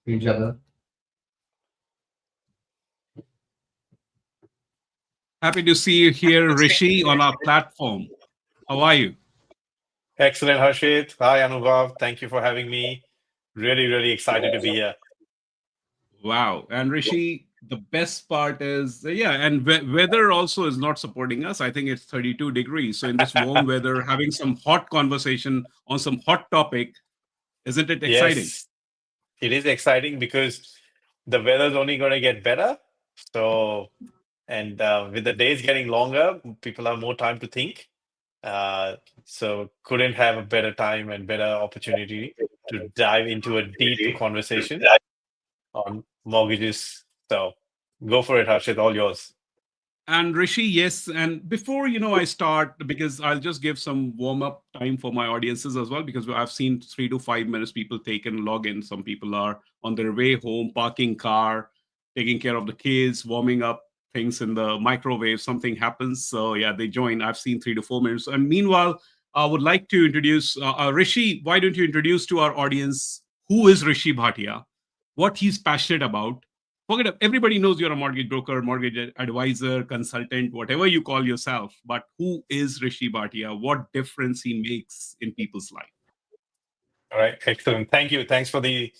each other. Happy to see you here, Rishi, on our platform. How are you? Excellent, Harshit. Hi, Anubhav. Thank you for having me. Really, really excited to be here. Wow. And Rishi, the best part is, yeah, and weather also is not supporting us. I think it's 32 degrees. So in this warm weather, having some hot conversation on some hot topic, isn't it exciting? Yes, it is exciting because the weather's only going to get better. So, and with the days getting longer, people have more time to think. Uh, so, couldn't have a better time and better opportunity to dive into a deep conversation on mortgages. So, go for it, Harshit. All yours. And Rishi, yes. And before I start, because I'll just give some warm up time for my audiences as well, because I've seen 3 to 5 minutes people take and log in. Some people are on their way home, parking car, taking care of the kids, warming up things in the microwave. Something happens, so yeah, they join. I've seen 3 to 4 minutes. And meanwhile, I would like to introduce Rishi. Why don't you introduce to our audience who is Rishi Bhatia, what he's passionate about? Forget it. Everybody knows you're a mortgage broker, mortgage advisor, consultant, whatever you call yourself. But who is Rishi Bhatia? What difference he makes in people's life? All right, excellent. Thank you. Thanks for the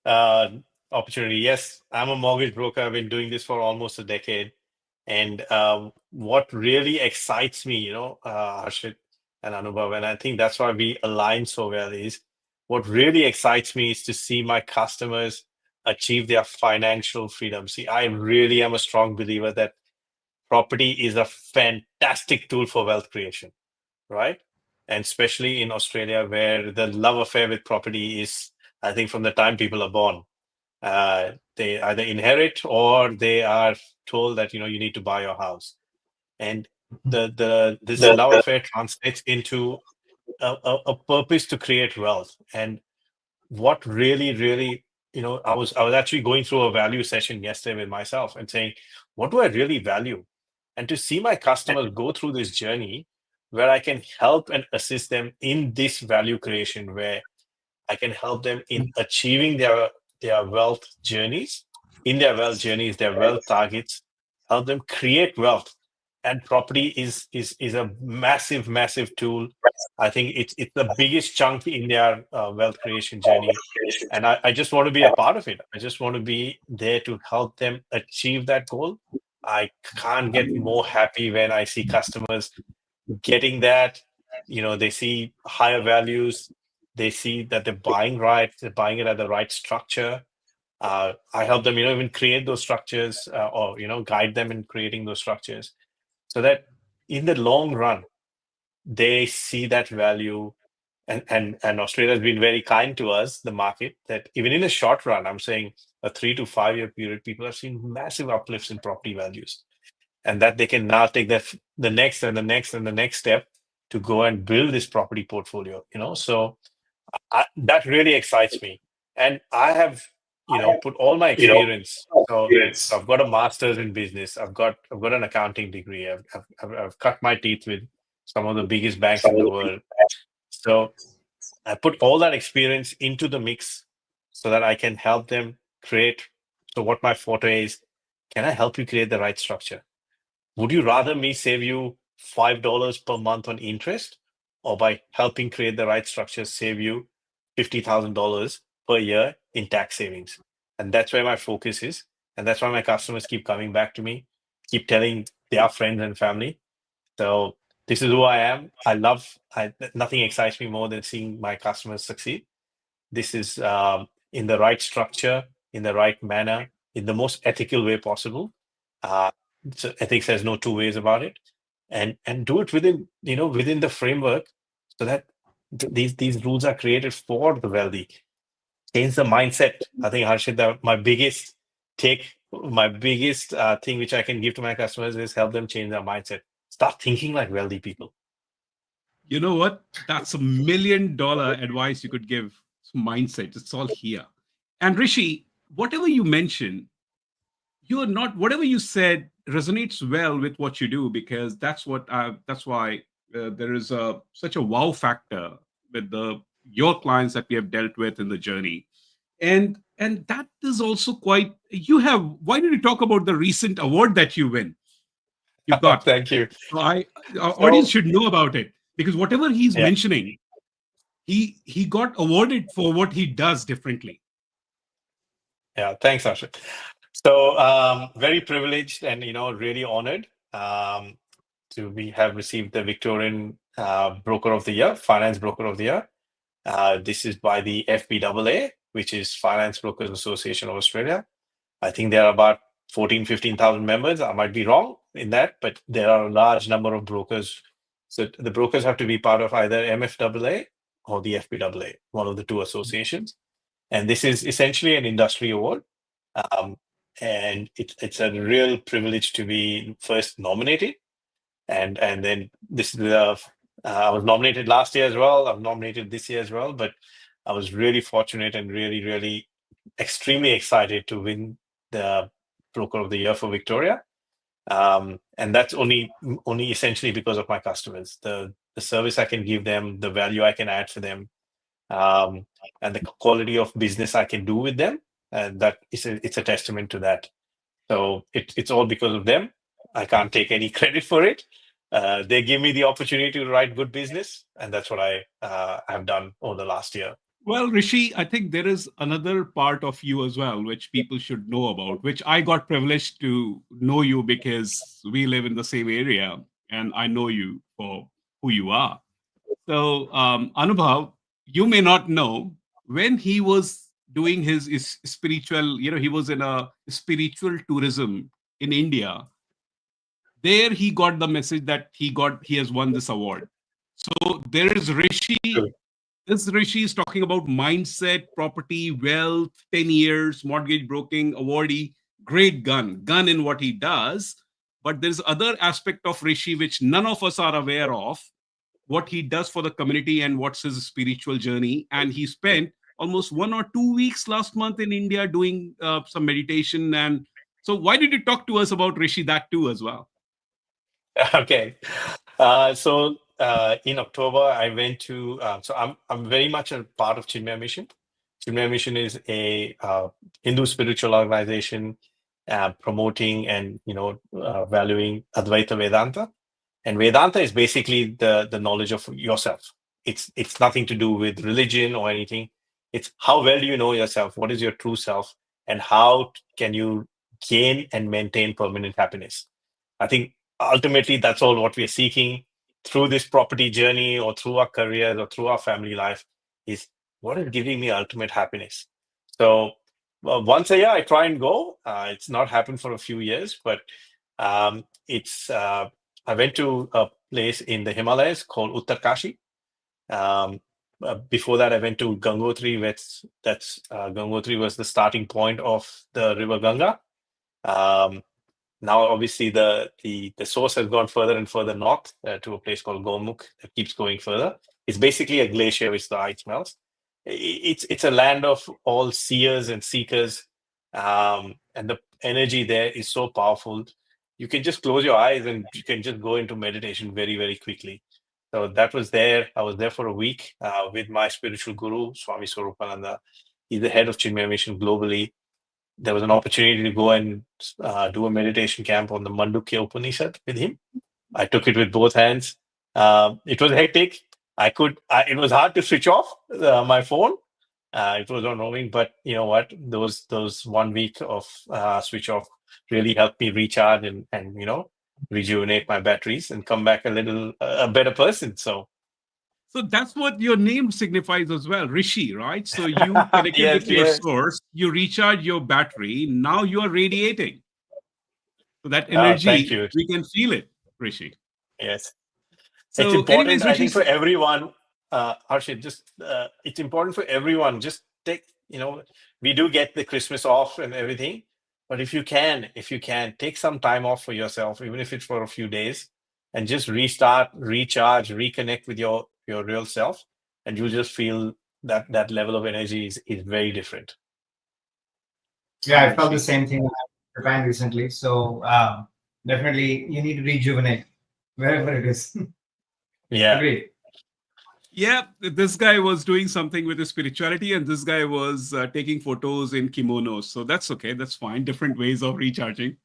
uh, opportunity. Yes, I'm a mortgage broker. I've been doing this for almost a decade. And what really excites me, Harshit and Anubhav, and I think that's why we align so well, is what really excites me is to see my customers achieve their financial freedom. See, I really am a strong believer that property is a fantastic tool for wealth creation, right? And especially in Australia, where the love affair with property is, I think, from the time people are born. They either inherit or they are told that you need to buy your house, and the this love affair translates into a purpose to create wealth. And what really, I was actually going through a value session yesterday with myself and saying, what do I really value? And to see my customers go through this journey where I can help and assist them in this value creation, where I can help them in achieving their wealth journeys, their wealth targets, help them create wealth. And property is a massive tool. I think it's the biggest chunk in their wealth creation journey. And I just want to be a part of it. I just want to be there to help them achieve that goal. I can't get more happy when I see customers getting that. They see higher values, they see that they're buying right, they're buying it at the right structure. I help them, even create those structures, or guide them in creating those structures, so that in the long run they see that value. And Australia has been very kind to us, the market, that even in a short run, I'm saying a 3 to 5 year period, people have seen massive uplifts in property values, and that they can now take the next and the next and the next step to go and build this property portfolio. So that really excites me. And I have put all my experience. So I've got a master's in business. I've got an accounting degree. I've cut my teeth with some of the biggest banks in the world. So I put all that experience into the mix so that I can help them create. So what my forte is, can I help you create the right structure? Would you rather me save you $5 per month on interest, or by helping create the right structure, save you $50,000 per year in tax savings? And that's where my focus is. And that's why my customers keep coming back to me, keep telling their friends and family. So this is who I am. Nothing excites me more than seeing my customers succeed. This is in the right structure, in the right manner, in the most ethical way possible. Uh, so ethics has no two ways about it, and do it within the framework, so that these rules are created for the wealthy. Change the mindset. I think, Harshit, my biggest thing which I can give to my customers is help them change their mindset. Start thinking like wealthy people. You know what? That's $1 million advice you could give. Mindset. It's all here. And Rishi, whatever you mentioned, you're not whatever you said resonates well with what you do, because that's why there is such a wow factor with the your clients that we have dealt with in the journey. And And that is also quite, you have, why don't you talk about the recent award that you got? Thank you. So our audience So should know about it, because whatever he's yeah, mentioning, he got awarded for what he does differently. yeah. Thanks, Ashit. So very privileged and really honored to be have received the Victorian Broker of the Year, Finance Broker of the Year. This is by the FBAA, which is Finance Brokers Association of Australia. I think there are about 14, 15,000 members. I might be wrong in that, but there are a large number of brokers. So the brokers have to be part of either MFAA or the FBAA, one of the two associations. And this is essentially an industry award. Um, and it's a real privilege to be first nominated. And then this is I was nominated last year as well. I'm nominated this year as well, but I was really fortunate and really, really extremely excited to win the Broker of the Year for Victoria. And that's only essentially because of my customers, the service I can give them, the value I can add for them, um, and the quality of business I can do with them. And that is it's a testament to that. So it's all because of them. I can't take any credit for it. They give me the opportunity to write good business, and that's what I have done over the last year. Well, Rishi, I think there is another part of you as well, which people should know about, which I got privileged to know you because we live in the same area and I know you for who you are. So, Anubhav, you may not know, when he was doing his spiritual, he was in a spiritual tourism in India. There he got the message that he has won this award. So there is Rishi. True. This Rishi is talking about mindset, property, wealth, 10 years, mortgage broking, awardee, great gun in what he does. But there's other aspect of Rishi which none of us are aware of, what he does for the community and what's his spiritual journey. And he spent almost 1 or 2 weeks last month in India doing some meditation. And so why did you talk to us about Rishi that too as well? Okay. So in October, I went to. So I'm very much a part of Chinmaya Mission. Chinmaya Mission is a Hindu spiritual organization promoting and valuing Advaita Vedanta. And Vedanta is basically the knowledge of yourself. It's nothing to do with religion or anything. It's how well do you know yourself? What is your true self? And how can you gain and maintain permanent happiness? I think ultimately that's all what we're seeking through this property journey or through our careers or through our family life is what is giving me ultimate happiness. So once a year I try and go. It's not happened for a few years, but it's I went to a place in the Himalayas called Uttarkashi. Before that, I went to Gangotri. That's Gangotri was the starting point of the river Ganga. Um, Now, obviously, the source has gone further and further north to a place called Gomukh that keeps going further. It's basically a glacier which the ice melts. It's a land of all seers and seekers, and the energy there is so powerful. You can just close your eyes and you can just go into meditation very, very quickly. So that was there. I was there for a week with my spiritual guru, Swami Swarupananda. He's the head of Chinmaya Mission globally. There was an opportunity to go and do a meditation camp on the Mandukya Upanishad with him. I took it with both hands. It was hectic. It was hard to switch off my phone. It was not roaming, but you know what? Those 1 week of switch off really helped me recharge and rejuvenate my batteries and come back a better person. So So that's what your name signifies as well, Rishi, right? So you connected with yes, your yes. source, you recharge your battery, now you are radiating. So that Thank energy, you. we can feel it, Rishi. Yes. It's So, important, anyways, I Rishi, think, for everyone. Harshit, just it's important for everyone. Just take, we do get the Christmas off and everything, but if you can, take some time off for yourself, even if it's for a few days, and just restart, recharge, reconnect with your real self, and you'll just feel that level of energy is very different. Yeah, I felt the Rishi. same thing when I was in Japan recently. So definitely, you need to rejuvenate wherever it is. Yeah. Agreed. Yeah, this guy was doing something with his spirituality, and this guy was taking photos in kimonos. So that's okay. That's fine. Different ways of recharging.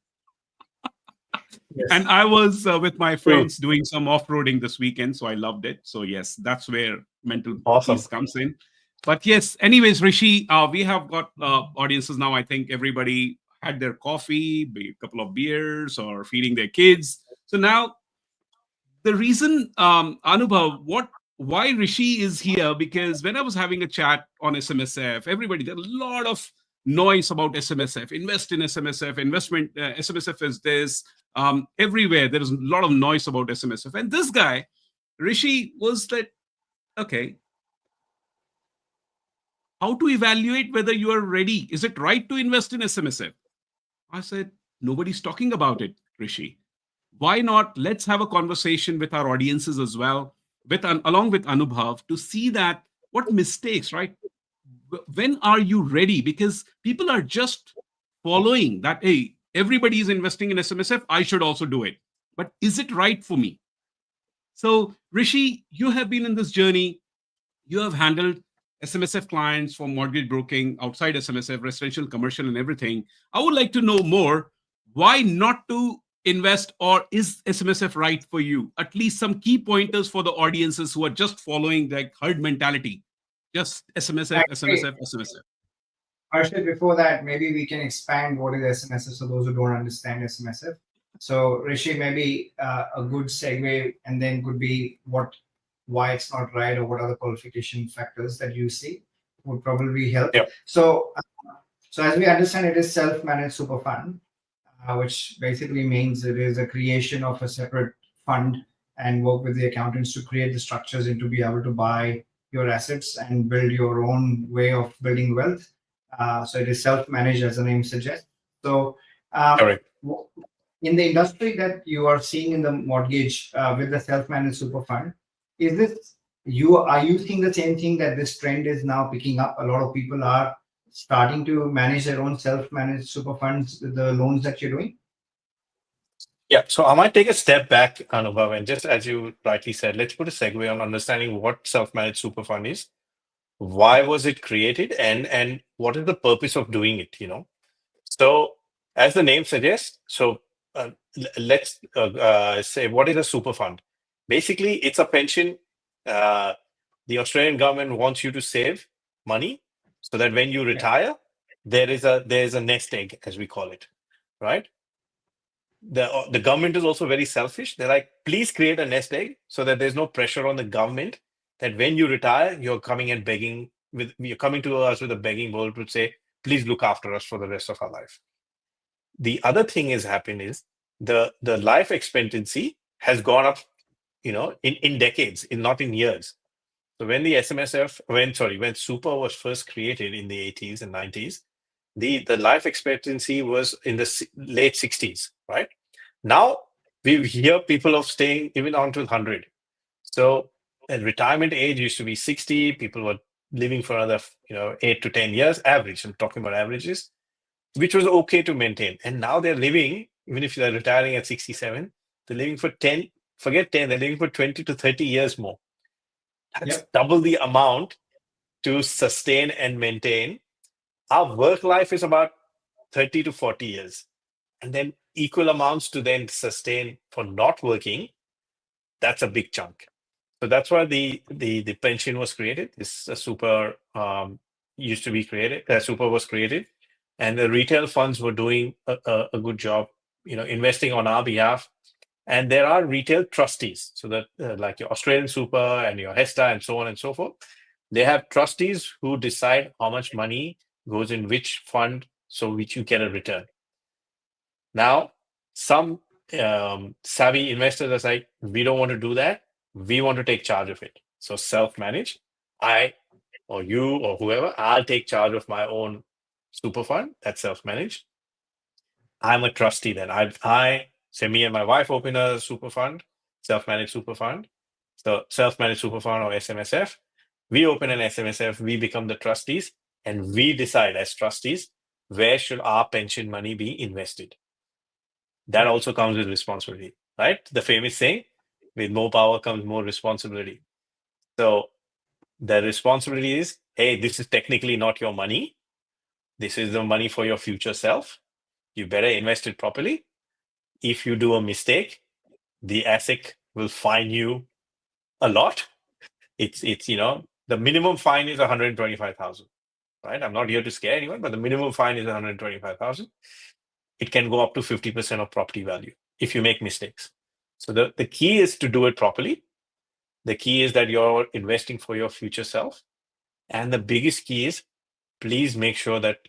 And Yes. I was with my True. friends doing some off-roading this weekend, so I loved it. So yes, that's where mental Awesome. peace comes in. But yes, anyways, Rishi, we have got audiences now. I think everybody had their coffee, a couple of beers, or feeding their kids. So now the reason, Anubhav, why Rishi is here, because when I was having a chat on SMSF, everybody, there a lot of noise about SMSF, invest in SMSF, investment, SMSF is this, everywhere. There is a lot of noise about SMSF. And this guy, Rishi, was that, okay, how to evaluate whether you are ready? Is it right to invest in SMSF? I said, nobody's talking about it, Rishi. Why not? Let's have a conversation with our audiences as well, along with Anubhav, to see that what mistakes, right? When are you ready? Because people are just following that, hey, everybody is investing in SMSF, I should also do it. But is it right for me? So, Rishi, you have been in this journey. You have handled SMSF clients for mortgage broking outside SMSF, residential, commercial, and everything. I would like to know more. Why not to invest, or is SMSF right for you? At least some key pointers for the audiences who are just following the herd mentality. Just SMSF, Actually, SMSF, SMSF. Harshit, before that, maybe we can expand what is SMSF for those who don't understand SMSF. So, Rishi, maybe a good segue, and then could be why it's not right, or what are the qualification factors that you see would probably help. Yeah. So as we understand, it is self-managed super fund, which basically means it is a creation of a separate fund and work with the accountants to create the structures and to be able to buy your assets and build your own way of building wealth. So it is self-managed, as the name suggests. So um, Correct. w- in the industry that you are seeing in the mortgage with the self-managed super fund, is this are you seeing the same thing, that this trend is now picking up? A lot of people are starting to manage their own self-managed super funds with the loans that you're doing? Yeah. So I might take a step back, Anubhav, and just as you rightly said, let's put a segue on understanding what self-managed super fund is, why was it created, and what is the purpose of doing it. So, as the name suggests, let's say, what is a super fund? Basically, it's a pension. Uh, the Australian government wants you to save money so that when you Yeah. retire, there is a nest egg, as we call it, right? The government is also very selfish. They're like, please create a nest egg so that there's no pressure on the government that when you retire, you're coming to us with a begging bowl to say, please look after us for the rest of our life. The other thing has happened is the life expectancy has gone up, in decades, not in years. So when the SMSF, when Super was first created in the 80s and 90s, the life expectancy was in the late 60s, right? Now we hear people of staying even on to 100. So the retirement age used to be 60. People were living for another, 8 to 10 years average. I'm talking about averages, which was okay to maintain. And now they're living, even if they're retiring at 67, they're living for 10, forget 10, they're living for 20 to 30 years more. That's Yep. double the amount to sustain and maintain. Our work life is about 30 to 40 years. And then equal amounts to then sustain for not working, that's a big chunk. So that's why the pension was created. This super used to be created. Super was created, and the retail funds were doing a good job, investing on our behalf. And there are retail trustees, so that like your Australian Super and your HESTA and so on and so forth, they have trustees who decide how much money goes in which fund, so which you get a return. Now, some savvy investors are like, we don't want to do that. We want to take charge of it. So self-manage. I or you or whoever, I'll take charge of my own super fund. That's self-managed. I'm a trustee then. So me and my wife open a super fund, self-managed super fund. So self-managed super fund, or SMSF. We open an SMSF, we become the trustees, and we decide as trustees where should our pension money be invested. That also comes with responsibility, right? The famous saying, with more power comes more responsibility. So The responsibility is, hey, this is technically not your money. This is the money for your future self. You better invest it properly. If you do a mistake, the ASIC will fine you a lot. It's the minimum fine is 125,000, right? I'm not here to scare anyone, but the minimum fine is 125,000. It can go up to 50% of property value if you make mistakes. So the key is to do it properly. The key is that you're investing for your future self. And the biggest key is, please make sure that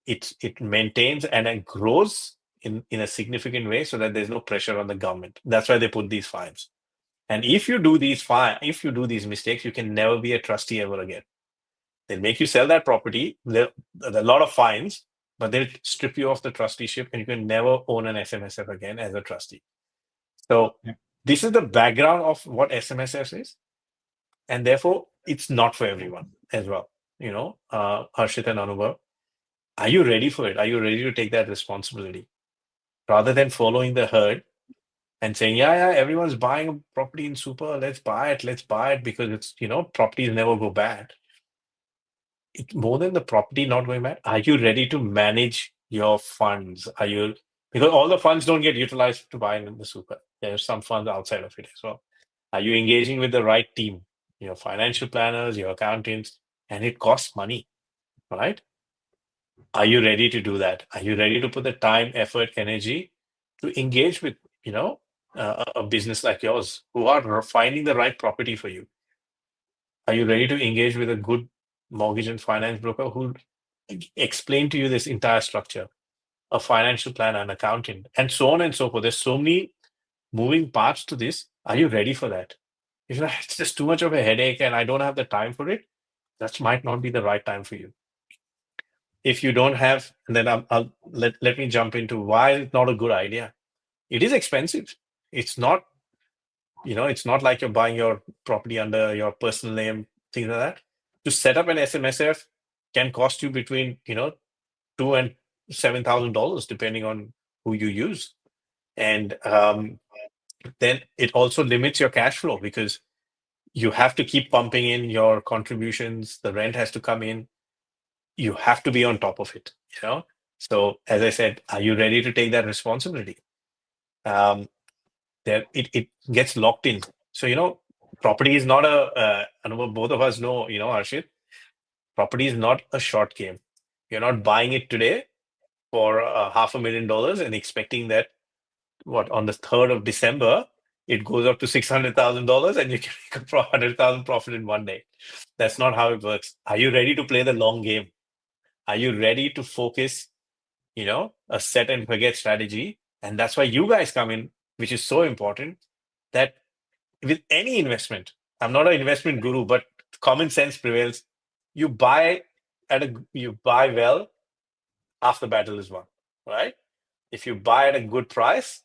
it maintains and it grows in a significant way so that there's no pressure on the government. That's why they put these fines. And if you do these mistakes, you can never be a trustee ever again. They'll make you sell that property. There are a lot of fines, but they'll strip you of the trusteeship and you can never own an SMSF again as a trustee. So this is the background of what SMSF is. And therefore, it's not for everyone as well. Harshit and Anubhav, are you ready for it? Are you ready to take that responsibility? Rather than following the herd and saying, yeah, everyone's buying a property in super, let's buy it because it's, properties never go bad. It's more than the property not going bad. Are you ready to manage your funds? Because all the funds don't get utilized to buy in the super. There's some funds outside of it as well. Are you engaging with the right team? Your financial planners, your accountants, and it costs money, right? Are you ready to do that? Are you ready to put the time, effort, energy to engage with, a business like yours who are finding the right property for you? Are you ready to engage with a good mortgage and finance broker who explain to you this entire structure, a financial planner, an accountant, and so on and so forth? There's so many moving parts to this. Are you ready for that? If you're like, it's just too much of a headache and I don't have the time for it, that might not be the right time for you. If you don't have, and then let me jump into why it's not a good idea. It is expensive. It's not, it's not like you're buying your property under your personal name, things like that. To set up an SMSF can cost you between, $2,000 and $7,000, depending on who you use. And then it also limits your cash flow because you have to keep pumping in your contributions. The rent has to come in. You have to be on top of it, So as I said, are you ready to take that responsibility? It gets locked in. So, property is not both of us know, Harshit, property is not a short game. You're not buying it today for $500,000 and expecting that on the 3rd of December, it goes up to $600,000 and you can make a 100,000 profit in one day. That's not how it works. Are you ready to play the long game? Are you ready to focus, a set and forget strategy? And that's why you guys come in, which is so important, that with any investment, I'm not an investment guru, but common sense prevails. You buy well after the battle is won, right? If you buy at a good price,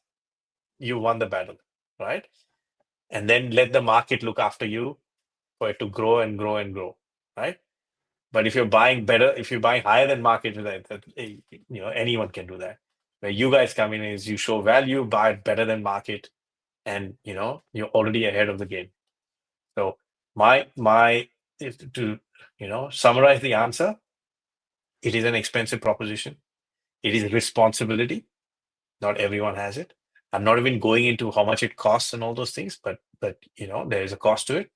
you won the battle, right? And then let the market look after you for it to grow and grow and grow, right? But if you're buying higher than market, anyone can do that. Where you guys come in is you show value, buy it better than market, and you're already ahead of the game. So to summarize the answer, it is an expensive proposition. It is a responsibility. Not everyone has it. I'm not even going into how much it costs and all those things, but there is a cost to it.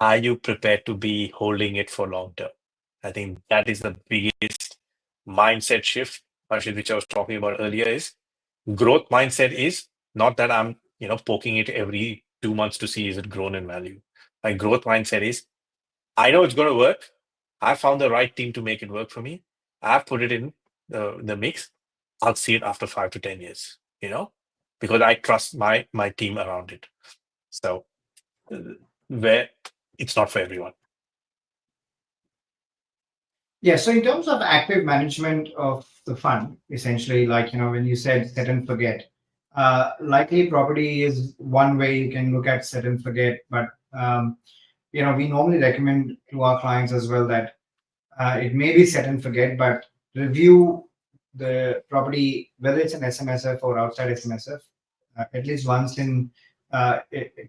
Are you prepared to be holding it for long term? I think that is the biggest mindset shift, Harshit, which I was talking about earlier, is growth mindset is not that I'm, poking it every 2 months to see is it grown in value. My growth mindset is, I know it's going to work. I found the right team to make it work for me. I've put it in the mix. I'll see it after 5 to 10 years, because I trust my team around it. So where it's not for everyone. Yeah, so in terms of active management of the fund, essentially, like, when you said set and forget, likely property is one way you can look at set and forget, but, we normally recommend to our clients as well that it may be set and forget, but review the property, whether it's an SMSF or outside SMSF, at least once in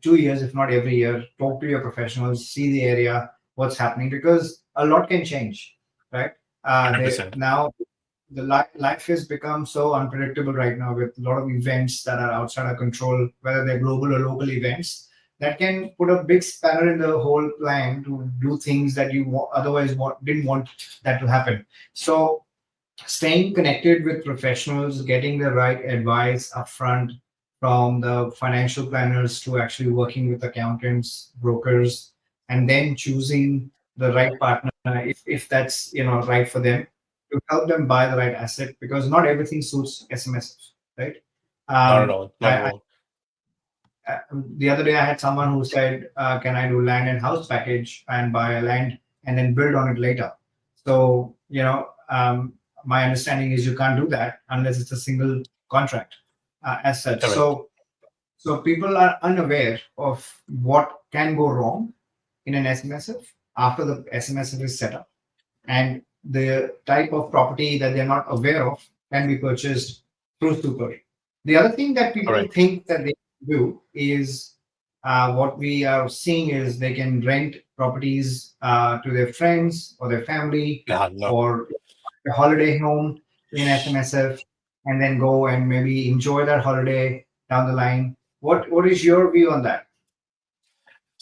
2 years, if not every year. Talk to your professionals, see the area, what's happening, because a lot can change, right? Now the life has become so unpredictable right now, with a lot of events that are outside our control, whether they're global or local events, that can put a big spanner in the whole plan to do things that you otherwise didn't want that to happen. So staying connected with professionals, getting the right advice upfront, from the financial planners to actually working with accountants, brokers, and then choosing the right partner, if that's right for them, to help them buy the right asset, because not everything suits SMSF, right? Not at Um, all. Not at I, all. the other day I had someone who said, "Can I do land and house package and buy a land and then build on it later?" So my understanding is you can't do that unless it's a single contract as such. Correct. So people are unaware of what can go wrong in an SMSF after the SMSF is set up, and the type of property that they're not aware of can be purchased through super. The other thing that people Correct. think that they do is, what we are seeing is they can rent properties to their friends or their family, No. or a holiday home in SMSF, and then go and maybe enjoy that holiday down the line. What is your view on that?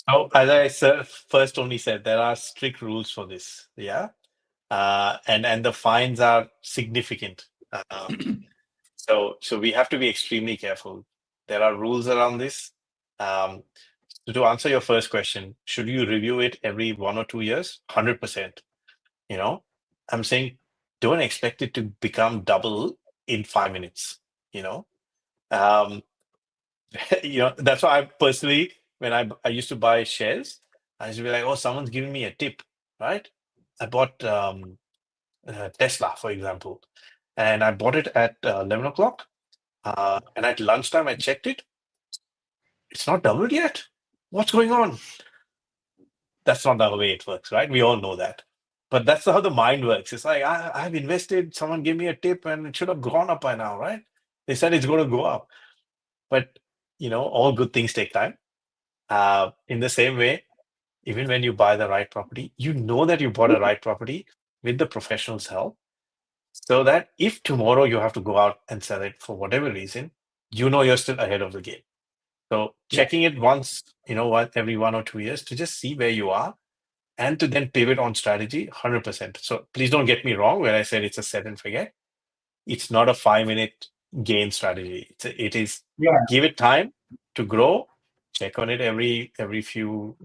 So as I first only said, there are strict rules for this. Yeah. And the fines are significant. So we have to be extremely careful. There are rules around this. So to answer your first question, should you review it every 1 or 2 years? 100%. I'm saying don't expect it to become double in 5 minutes. You know, um, that's why I personally, when I used to buy shares, I used to be like, oh, someone's giving me a tip, right? I bought Tesla, for example, and I bought it at 11 o'clock. And at lunchtime, I checked it. It's not doubled yet. What's going on? That's not the way it works, right? We all know that. But that's how the mind works. It's like, I've invested, someone gave me a tip, and it should have gone up by now, right? They said it's going to go up. But, all good things take time. In the same way, even when you buy the right property, you know that you bought a right property with the professional's help, so that if tomorrow you have to go out and sell it for whatever reason, you're still ahead of the game. So Yeah. checking it once, every 1 or 2 years, to just see where you are and to then pivot on strategy, 100%. So please don't get me wrong when I said it's a set and forget. It's not a 5-minute gain strategy. It is Yeah. give it time to grow, check on it every few,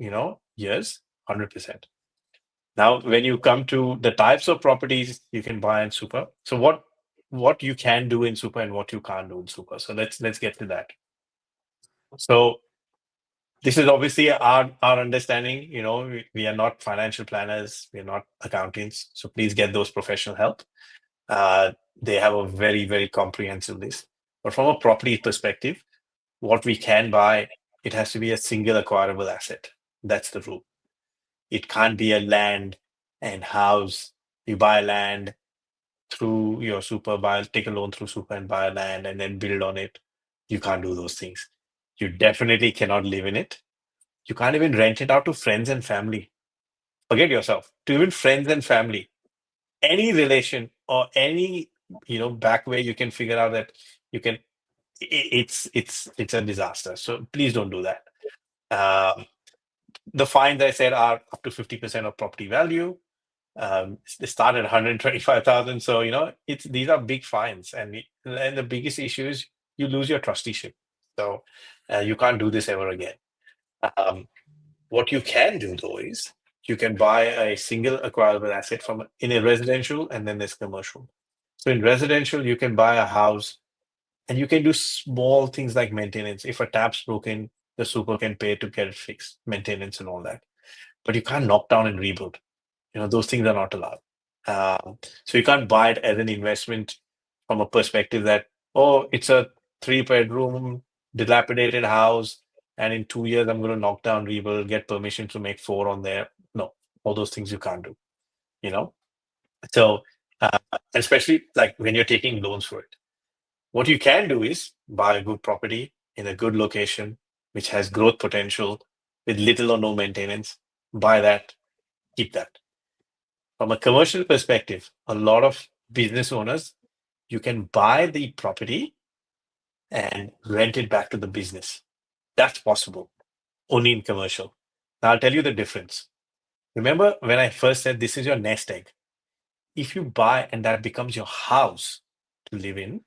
years, 100%. Now, when you come to the types of properties you can buy in super, so what you can do in super and what you can't do in super. So let's get to that. So this is obviously our understanding. We are not financial planners, we are not accountants, so please get those professional help. They have a very, very comprehensive list. But from a property perspective, what we can buy, it has to be a single acquirable asset. That's the rule. It can't be a land and house. You buy land through your super, take a loan through super and buy land and then build on it. You can't do those things. You definitely cannot live in it. You can't even rent it out to friends and family. Forget yourself. To even friends and family. Any relation or any back way you can figure out that you can, it's a disaster. So please don't do that. The fines I said are up to 50% of property value. They start at 125,000. So these are big fines, and the biggest issue is you lose your trusteeship. So you can't do this ever again. What you can do though is you can buy a single acquirable asset in a residential, and then there's commercial. So in residential, you can buy a house and you can do small things like maintenance. If a tap's broken, the super can pay to get it fixed, maintenance and all that. But you can't knock down and rebuild. Those things are not allowed. So you can't buy it as an investment from a perspective that, oh, it's a 3-bedroom, dilapidated house, and in 2 years I'm going to knock down, rebuild, get permission to make 4 on there. No, all those things you can't do. So especially like when you're taking loans for it, what you can do is buy a good property in a good location, which has growth potential with little or no maintenance. Buy that, keep that. From a commercial perspective, a lot of business owners, you can buy the property and rent it back to the business. That's possible only in commercial. Now, I'll tell you the difference. Remember when I first said this is your nest egg? If you buy and that becomes your house to live in,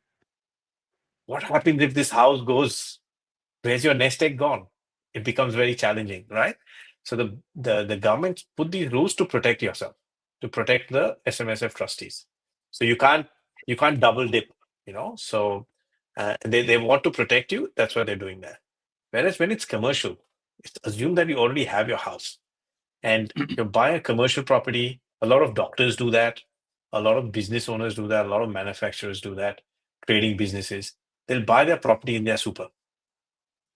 what happens if this house goes? Where's your nest egg gone? It becomes very challenging, right? So the government put these rules to protect yourself, to protect the SMSF trustees. So you can't double dip, So they want to protect you. That's why they're doing that. Whereas when it's commercial, it's assumed that you already have your house and you buy a commercial property. A lot of doctors do that. A lot of business owners do that. A lot of manufacturers do that. Trading businesses, they'll buy their property in their super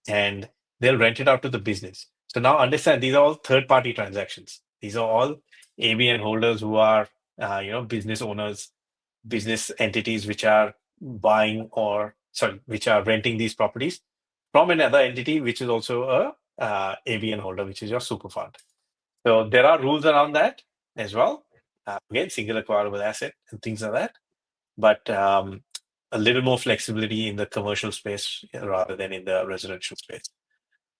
and they'll rent it out to the business. So now understand, these are all third-party transactions. These are all ABN holders who are, business owners, business entities which are which are renting these properties from another entity, which is also a ABN holder, which is your super fund. So there are rules around that as well. Again, single acquirable asset and things like that. But a little more flexibility in the commercial space rather than in the residential space.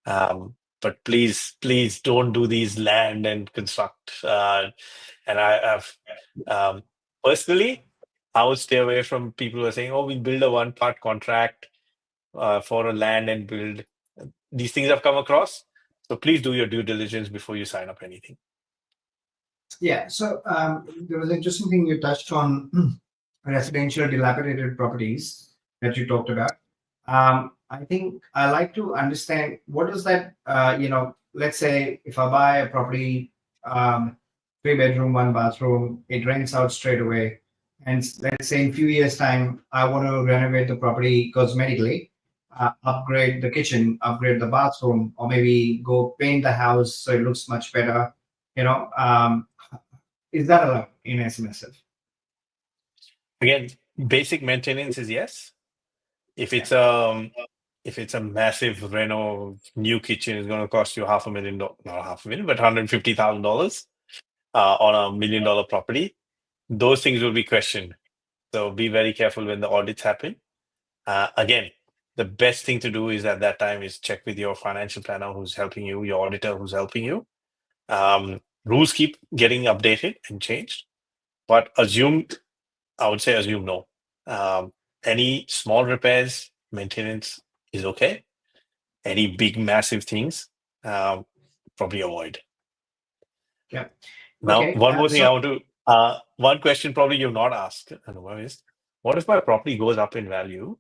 But please don't do these land and construct. And I've personally, I would stay away from people who are saying, "Oh, we'll build a one-part contract for a land and build." These things I've come across. So please do your due diligence before you sign up anything. Yeah. So there was an interesting thing you touched on residential dilapidated properties that you talked about. I think I like to understand what is that, let's say if I buy a property, 3 bedroom, 1 bathroom, it rents out straight away. And let's say in a few years' time, I want to renovate the property cosmetically, upgrade the kitchen, upgrade the bathroom, or maybe go paint the house so it looks much better. Is that allowed in SMSF? Again, basic maintenance is yes. If it's a massive reno, new kitchen is going to cost you $500,000, not $500,000, but $150,000 on $1 million property, those things will be questioned. So be very careful when the audits happen. Again, the best thing to do is at that time is check with your financial planner who's helping you, your auditor who's helping you. Rules keep getting updated and changed, but I would say assume no. Any small repairs, maintenance is okay. Any big, massive things, probably avoid. Yeah. Now, Okay. one more thing I want to, one question probably you've not asked, Anubhav, is what if my property goes up in value?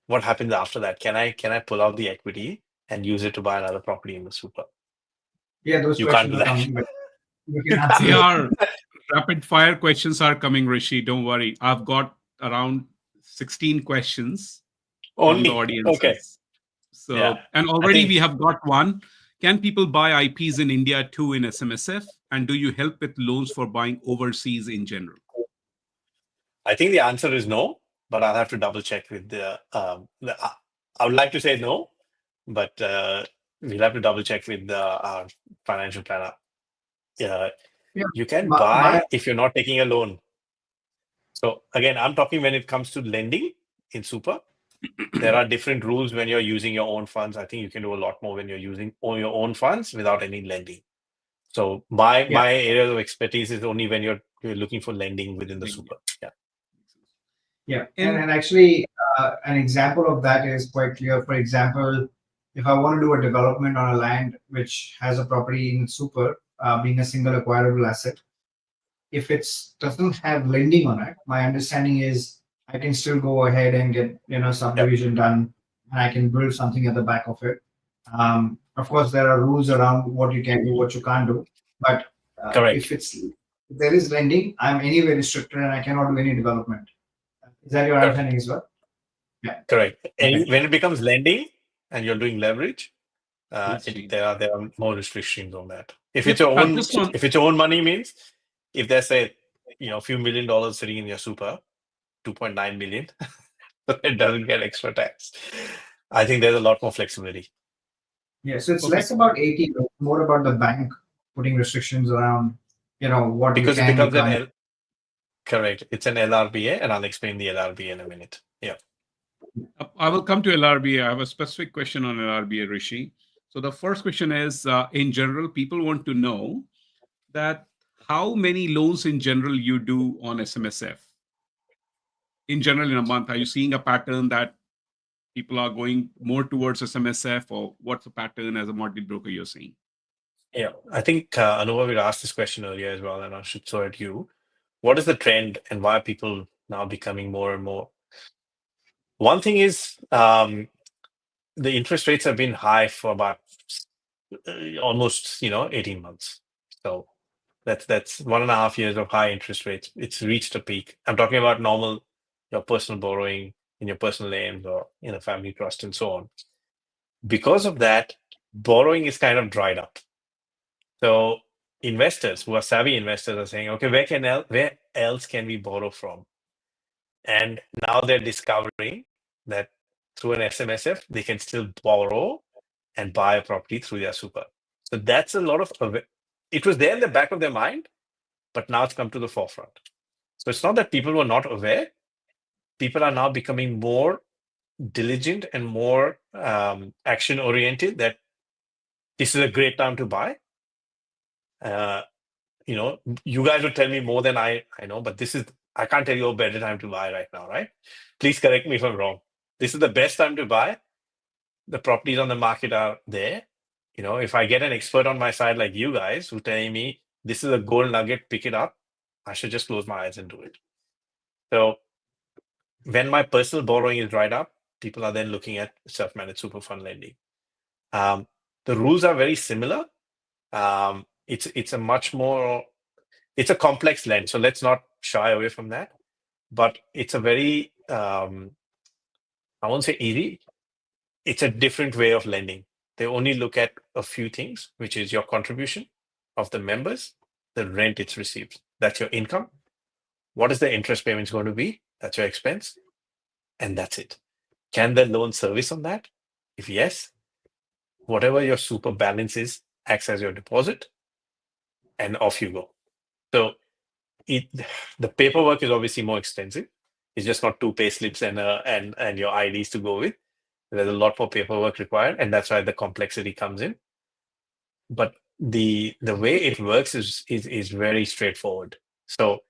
What happens after that? Can I pull out the equity and use it to buy another property in the super? Yeah, those You can't questions do are that. coming, but you can answer. They are rapid fire questions are coming, Rishi. Don't worry. I've got around 16 questions from the Only audiences. okay. So, Yeah. and already we have got one. Can people buy IPs in India too in SMSF? And do you help with loans for buying overseas in general? I think the answer is no, but I'll have to double check with I would like to say no, but we'll have to double check with our financial planner. Yeah. You can But buy if you're not taking a loan. So again, I'm talking when it comes to lending in super. There are different rules when you're using your own funds. I think you can do a lot more when you're using your own funds without any lending. So my area of expertise is only when you're looking for lending within the super. Yeah. Yeah, and actually, an example of that is quite clear. For example, if I want to do a development on a land which has a property in super, being a single acquirable asset, if it doesn't have lending on it, my understanding is I can still go ahead and get subdivision done, and I can build something at the back of it. Of course, there are rules around what you can do, what you can't do, but Correct. if there is lending, I'm anyway restricted and I cannot do any development. Is that your understanding as well? Yeah. Correct. And Okay. when it becomes lending and you're doing leverage, there are more restrictions on that. If it's your own, if it's your own money, means if there's a few $1 million sitting in your super, 2.9 million, it doesn't get extra tax. I think there's a lot more flexibility. Yeah, so it's less about 80, more about the bank putting restrictions around, what Because you it can, you becomes can't. correct. It's an LRBA, and I'll explain the LRBA in a minute. Yeah. I will come to LRBA. I have a specific question on LRBA, Rishi. So the first question is, in general, people want to know that how many loans in general you do on SMSF? In general, in a month, are you seeing a pattern that people are going more towards SMSF, or what's the pattern as a mortgage broker you're seeing? Yeah. I think Anubhav had asked this question earlier as well, and I should throw at you. What is the trend, and why are people now becoming more and more? One thing is the interest rates have been high for about almost 18 months. So that's 1.5 years of high interest rates. It's reached a peak. I'm talking about normal, your personal borrowing in your personal names or in a family trust and so on. Because of that, borrowing is kind of dried up. So investors who are savvy investors are saying, okay, where else can we borrow from? And now they're discovering that through an SMSF, they can still borrow and buy a property through their super. So that's a lot of it was there in the back of their mind, but now it's come to the forefront. So it's not that people were not aware. People are now becoming more diligent and more action oriented, that this is a great time to buy. You guys would tell me more than I know, but I can't tell you a better time to buy right now, right? Please correct me if I'm wrong. This is the best time to buy. The properties on the market are there. If I get an expert on my side like you guys who telling me this is a gold nugget, pick it up, I should just close my eyes and do it. So when my personal borrowing is dried up, people are then looking at self-managed super fund lending. The rules are very similar. It's a complex lend, so let's not shy away from that. But it's a very I won't say easy. It's a different way of lending. They only look at a few things, which is your contribution of the members, the rent it's received. That's your income. What is the interest payments going to be? That's your expense. And that's it. Can the loan service on that? If yes, whatever your super balance is acts as your deposit, and off you go. So the paperwork is obviously more extensive. It's just not 2 pay slips and your IDs to go with. There's a lot more paperwork required, and that's why the complexity comes in. But the way it works is very straightforward. So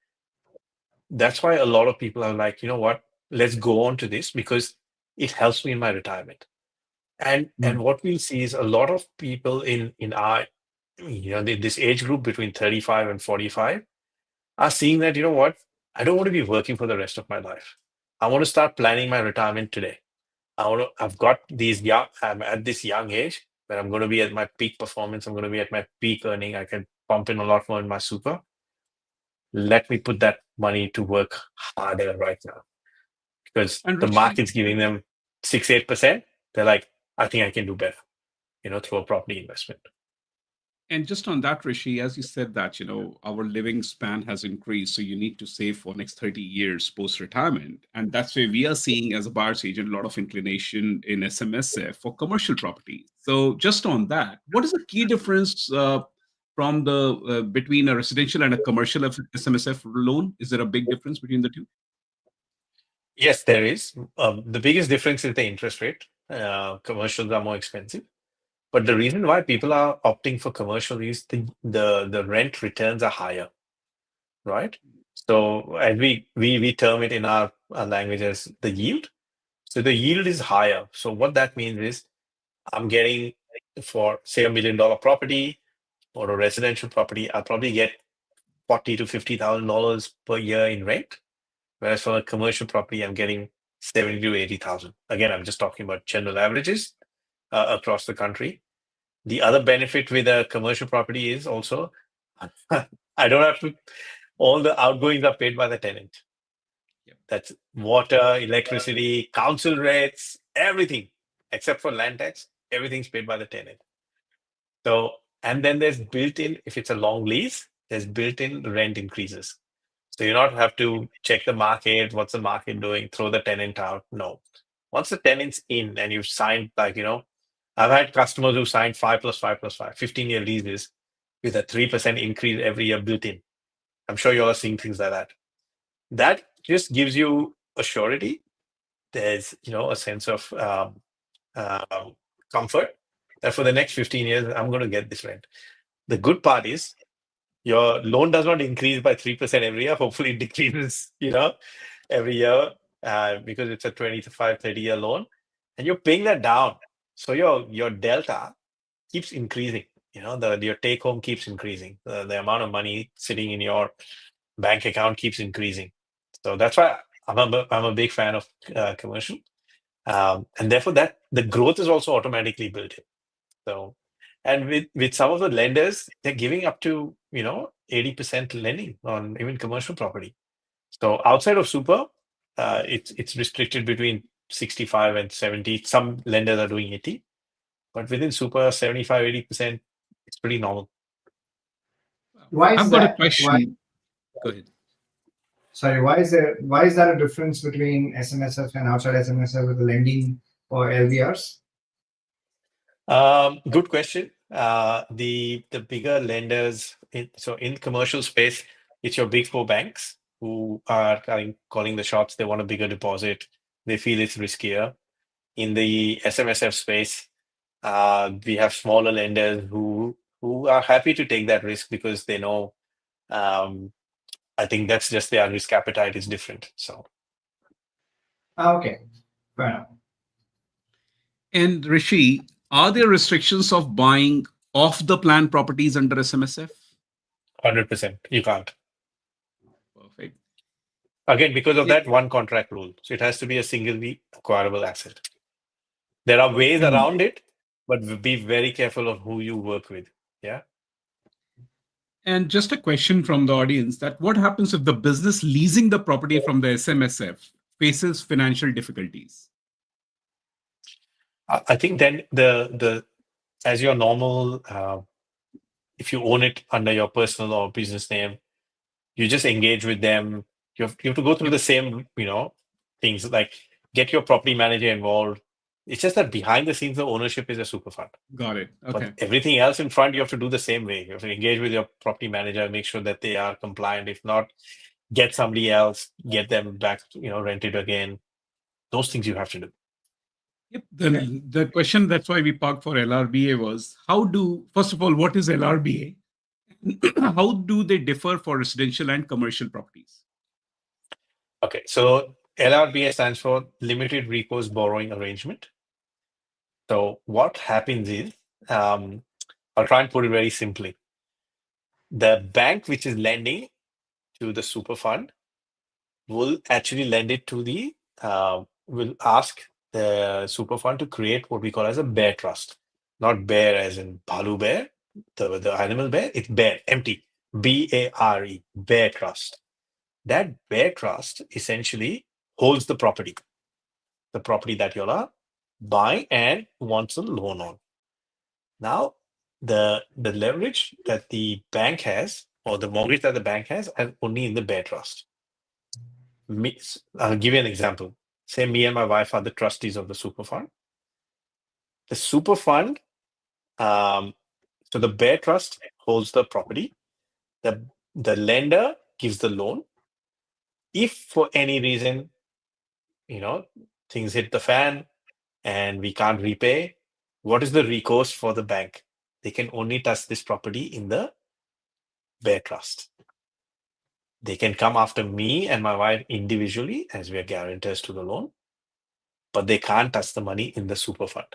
that's why a lot of people are like, you know what, let's go on to this because it helps me in my retirement. And what we'll see is a lot of people in our this age group between 35 and 45 are seeing that, you know what, I don't want to be working for the rest of my life. I want to start planning my retirement today. I've got I'm at this young age where I'm going to be at my peak performance. I'm going to be at my peak earning. I can pump in a lot more in my super. Let me put that money to work harder right now, because And the Rishi, market's giving them 6-8%. They're like, I think I can do better, through a property investment. and just on that, Rishi, as you said that, our living span has increased, so you need to save for next 30 years post-retirement. And that's where we are seeing, as a buyer's agent, a lot of inclination in SMSF for commercial property. So just on that, what is the key difference from between a residential and a commercial SMSF loan? Is there a big difference between the two? Yes, there is. The biggest difference is the interest rate. Commercials are more expensive. But the reason why people are opting for commercial is the rent returns are higher, right? So as we term it in our language as the yield. So the yield is higher. So what that means is I'm getting, for say $1 million property or a residential property, I'll probably get $40,000 to $50,000 per year in rent. Whereas for a commercial property, I'm getting 70 to 80,000. Again, I'm just talking about general averages across the country. The other benefit with a commercial property is also I don't have to. All the outgoings are paid by the tenant. Yep. That's water, electricity, council rates, everything except for land tax. Everything's paid by the tenant. So, and then there's built-in, if it's a long lease, there's built-in rent increases. So you not have to check the market, what's the market doing, throw the tenant out. No. Once the tenant's in and you've signed, I've had customers who signed 5 plus 5 plus 5, 15-year leases with a 3% increase every year built in. I'm sure you all are seeing things like that. That just gives you a surety. There's a sense of comfort that for the next 15 years, I'm going to get this rent. The good part is your loan does not increase by 3% every year. Hopefully it decreases, every year because it's a 25, 30-year loan. And you're paying that down. So your delta keeps increasing. Your take home keeps increasing. The amount of money sitting in your bank account keeps increasing. So that's why I'm a big fan of commercial. And therefore the growth is also automatically built in. So, and with some of the lenders, they're giving up to 80% lending on even commercial property. So outside of super, it's restricted between 65 and 70. Some lenders are doing 80, but within super 75, 80%, it's pretty normal. Why is I've got a that? question. Go ahead. Sorry, why is that a difference between SMSF and outside SMSF with the lending or LVRs? Good question. The bigger lenders, in commercial space, it's your big four banks who are calling the shots. They want a bigger deposit. They feel it's riskier. In the SMSF space, we have smaller lenders who are happy to take that risk because they know. I think that's just their risk appetite is different. So. Okay, fair enough. And Rishi, are there restrictions of buying off the plan properties under SMSF? 100%. You can't. Perfect. Again, because of that one contract rule. So it has to be a singly acquirable asset. There are ways around it, but be very careful of who you work with. Yeah. And just a question from the audience, that what happens if the business leasing the property from the SMSF faces financial difficulties? I think then the as your normal, if you own it under your personal or business name, you just engage with them. You have to go through the same, things like get your property manager involved. It's just that behind the scenes, the ownership is a super fund. Got it. Okay. But everything else in front, you have to do the same way. You have to engage with your property manager, make sure that they are compliant. If not, get somebody else, get them back, rent it again. Those things you have to do. Yep. The question, that's why we parked for LRBA, was first of all, what is LRBA? How do they differ for residential and commercial properties? Okay, so LRBA stands for Limited Recourse Borrowing Arrangement. So what happens is, I'll try and put it very simply. The bank which is lending to the super fund will actually lend it to will ask the super fund to create what we call as a bear trust. Not bear as in Balu bear, the animal bear, it's bear, empty, BARE, bear trust. That bear trust essentially holds the property that you'll are buying and wants a loan on. Now, the leverage that the bank has, or the mortgage that the bank has only in the bear trust. I'll give you an example. Say me and my wife are the trustees of the super fund. The super fund, so the bear trust holds the property. The lender gives the loan. If for any reason, things hit the fan and we can't repay, what is the recourse for the bank? They can only touch this property in the bear trust. They can come after me and my wife individually as we are guarantors to the loan, but they can't touch the money in the super fund.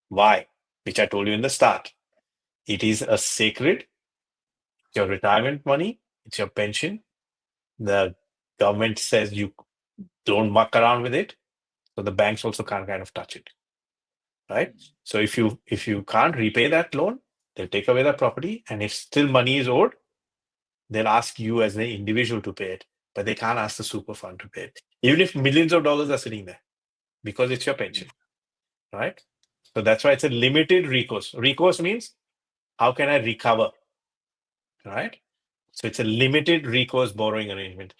Why? Which I told you in the start. It is a sacred, your retirement money, it's your pension. The government says you don't muck around with it, so the banks also can't kind of touch it. Right? So if you can't repay that loan, they'll take away that property, and if still money is owed, they'll ask you as an individual to pay it, but they can't ask the super fund to pay it, even if millions of dollars are sitting there, because it's your pension, right? So that's why it's a limited recourse. Recourse means how can I recover, right? So it's a limited recourse borrowing arrangement.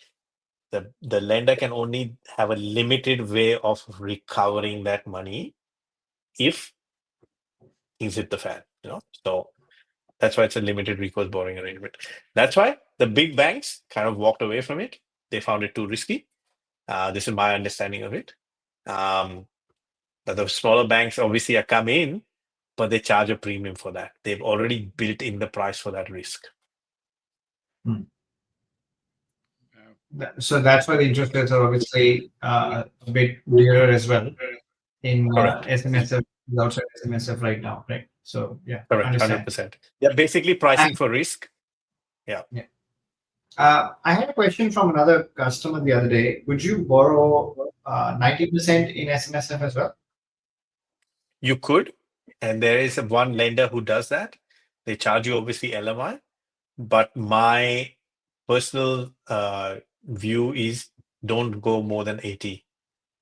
The lender can only have a limited way of recovering that money if things hit the fan, So That's why it's a limited recourse borrowing arrangement. That's why the big banks kind of walked away from it. They found it too risky. This is my understanding of it. But the smaller banks obviously are come in, but they charge a premium for that. They've already built in the price for that risk. So that's why the interest rates are obviously a bit dearer as well in Correct. SMSF, outside SMSF right now, right? So yeah, Correct, understand. 100%. They're basically pricing for risk. I had a question from another customer the other day. Would you borrow 90% in SMSF as well? You could, and there is one lender who does that. They charge you obviously LMI, but my personal view is don't go more than 80.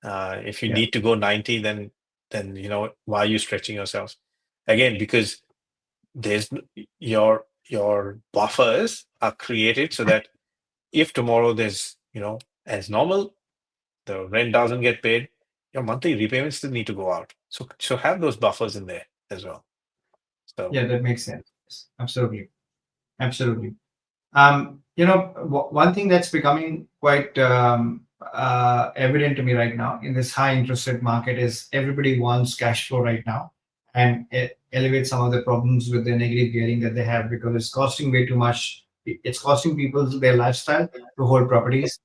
If you Yeah. need to go 90, then why are you stretching yourselves? Again, because there's your buffers are created so that if tomorrow there's as normal, the rent doesn't get paid, your monthly repayments still need to go out. So have those buffers in there as well. So Yeah, that makes sense. Absolutely. Absolutely. One thing that's becoming quite evident to me right now in this high interest rate market is everybody wants cash flow right now, and it elevates some of the problems with the negative gearing that they have because it's costing way too much. It's costing people their lifestyle to hold properties.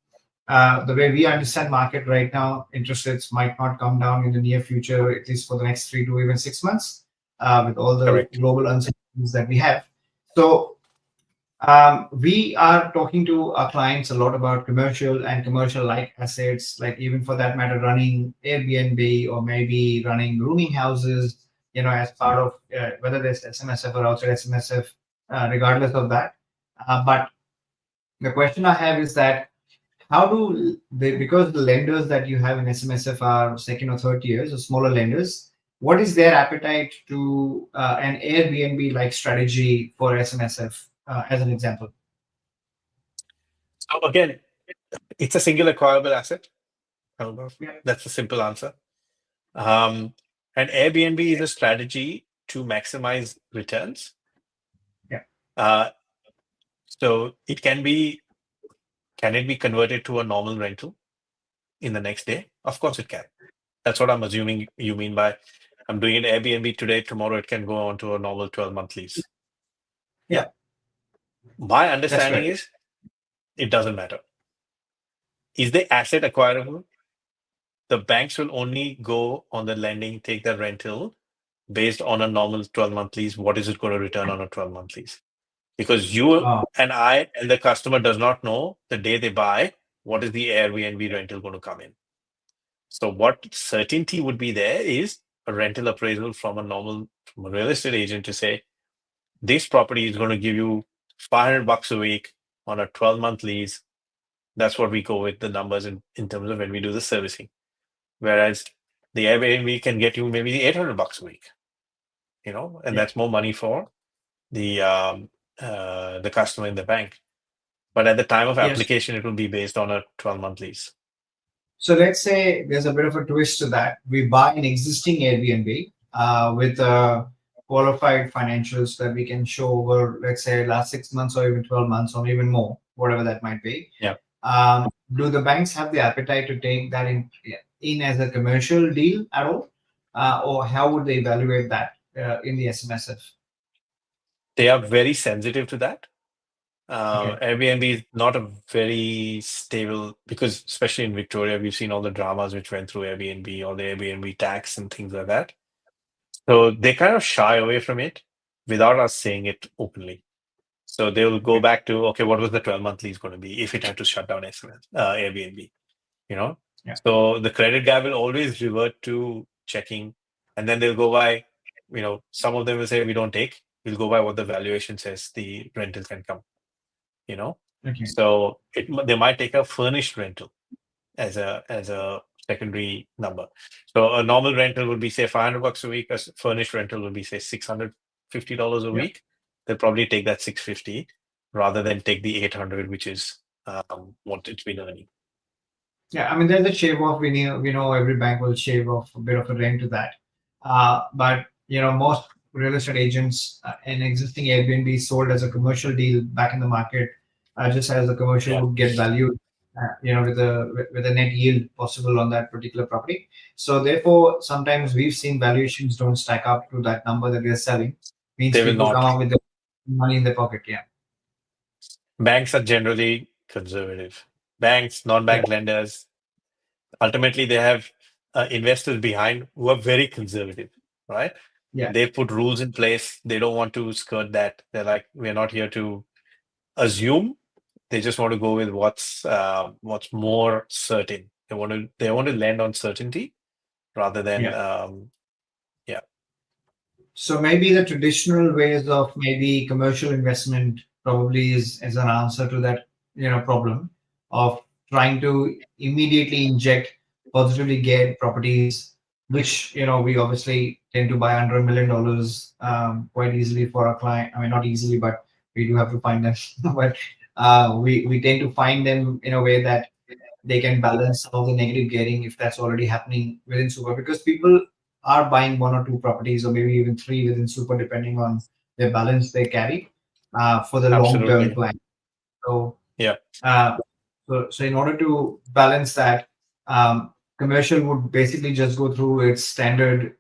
The way we understand market right now, interest rates might not come down in the near future, at least for the next 3 to even 6 months, with all the correct. global uncertainties that we have. So we are talking to our clients a lot about commercial and commercial-like assets, like even for that matter, running Airbnb or maybe running rooming houses, as part of whether there's SMSF or outside SMSF, regardless of that. But the question I have is that how do they, because the lenders that you have in SMSF are second or third tiers or smaller lenders, what is their appetite to an Airbnb-like strategy for SMSF, as an example? So again, it's a single acquirable asset. Yeah. That's the simple answer. And Airbnb is a strategy to maximize returns. Yeah. So can it be converted to a normal rental in the next day? Of course it can. That's what I'm assuming you mean by I'm doing an Airbnb today, tomorrow it can go on to a normal 12-month lease. Yeah. My understanding right. is it doesn't matter. Is the asset acquirable? The banks will only go on the lending, take the rental based on a normal 12-month lease. What is it going to return on a 12-month lease? Because you and I and the customer does not know the day they buy, what is the Airbnb rental going to come in. So what certainty would be there is a rental appraisal from a real estate agent to say, this property is going to give you $500 a week on a 12-month lease. That's what we go with the numbers in terms of when we do the servicing. Whereas the Airbnb can get you maybe $800 a week, and that's more money for the customer in the bank. But at the time of application, it will be based on a 12-month lease. So let's say there's a bit of a twist to that. We buy an existing Airbnb with qualified financials that we can show over, let's say, last 6 months or even 12 months or even more, whatever that might be. Yeah. Do the banks have the appetite to take that in as a commercial deal at all? Or how would they evaluate that in the SMSF? They are very sensitive to that. Okay. Airbnb is not a very stable, because especially in Victoria, we've seen all the dramas which went through Airbnb, all the Airbnb tax and things like that. So they kind of shy away from it without us saying it openly. So they will go back to, okay, what was the 12-month lease going to be if it had to shut down Airbnb? Yeah. So the credit guy will always revert to checking, and then they'll go by, some of them will say we don't take. We'll go by what the valuation says the rental can come. Okay. So they might take a furnished rental as a secondary number. So a normal rental would be say $500 a week. A furnished rental would be say $650 a week. They'll probably take that $650 rather than take the $800, which is what it's been earning. Yeah, I mean, there's a shave off. We know every bank will shave off a bit of a rent to that. But most real estate agents, an existing Airbnb sold as a commercial deal back in the market, just as the commercial Yeah. would get valued, with a net yield possible on that particular property. So therefore, sometimes we've seen valuations don't stack up to that number that they're selling. Means They will people come not. up with the money in their pocket. Yeah, Banks are generally conservative. Banks, yeah, non-bank lenders, ultimately they have investors behind who are very conservative, right? yeah. They put rules in place. They don't want to skirt that. They're like, we're not here to assume. They just want to go with what's more certain. They want to lend on certainty rather than Yeah. yeah. So maybe the traditional ways of maybe commercial investment probably is an answer to that problem of trying to immediately inject positively geared properties, which we obviously tend to buy under $1 million quite easily for our client. I mean, not easily, but we do have to find them. But we tend to find them in a way that they can balance some of the negative gearing if that's already happening within super, because people are buying one or two properties or maybe even three within super depending on their balance they carry for the long term Absolutely. plan. So Yeah. uh, so in order to balance that, commercial would basically just go through its standard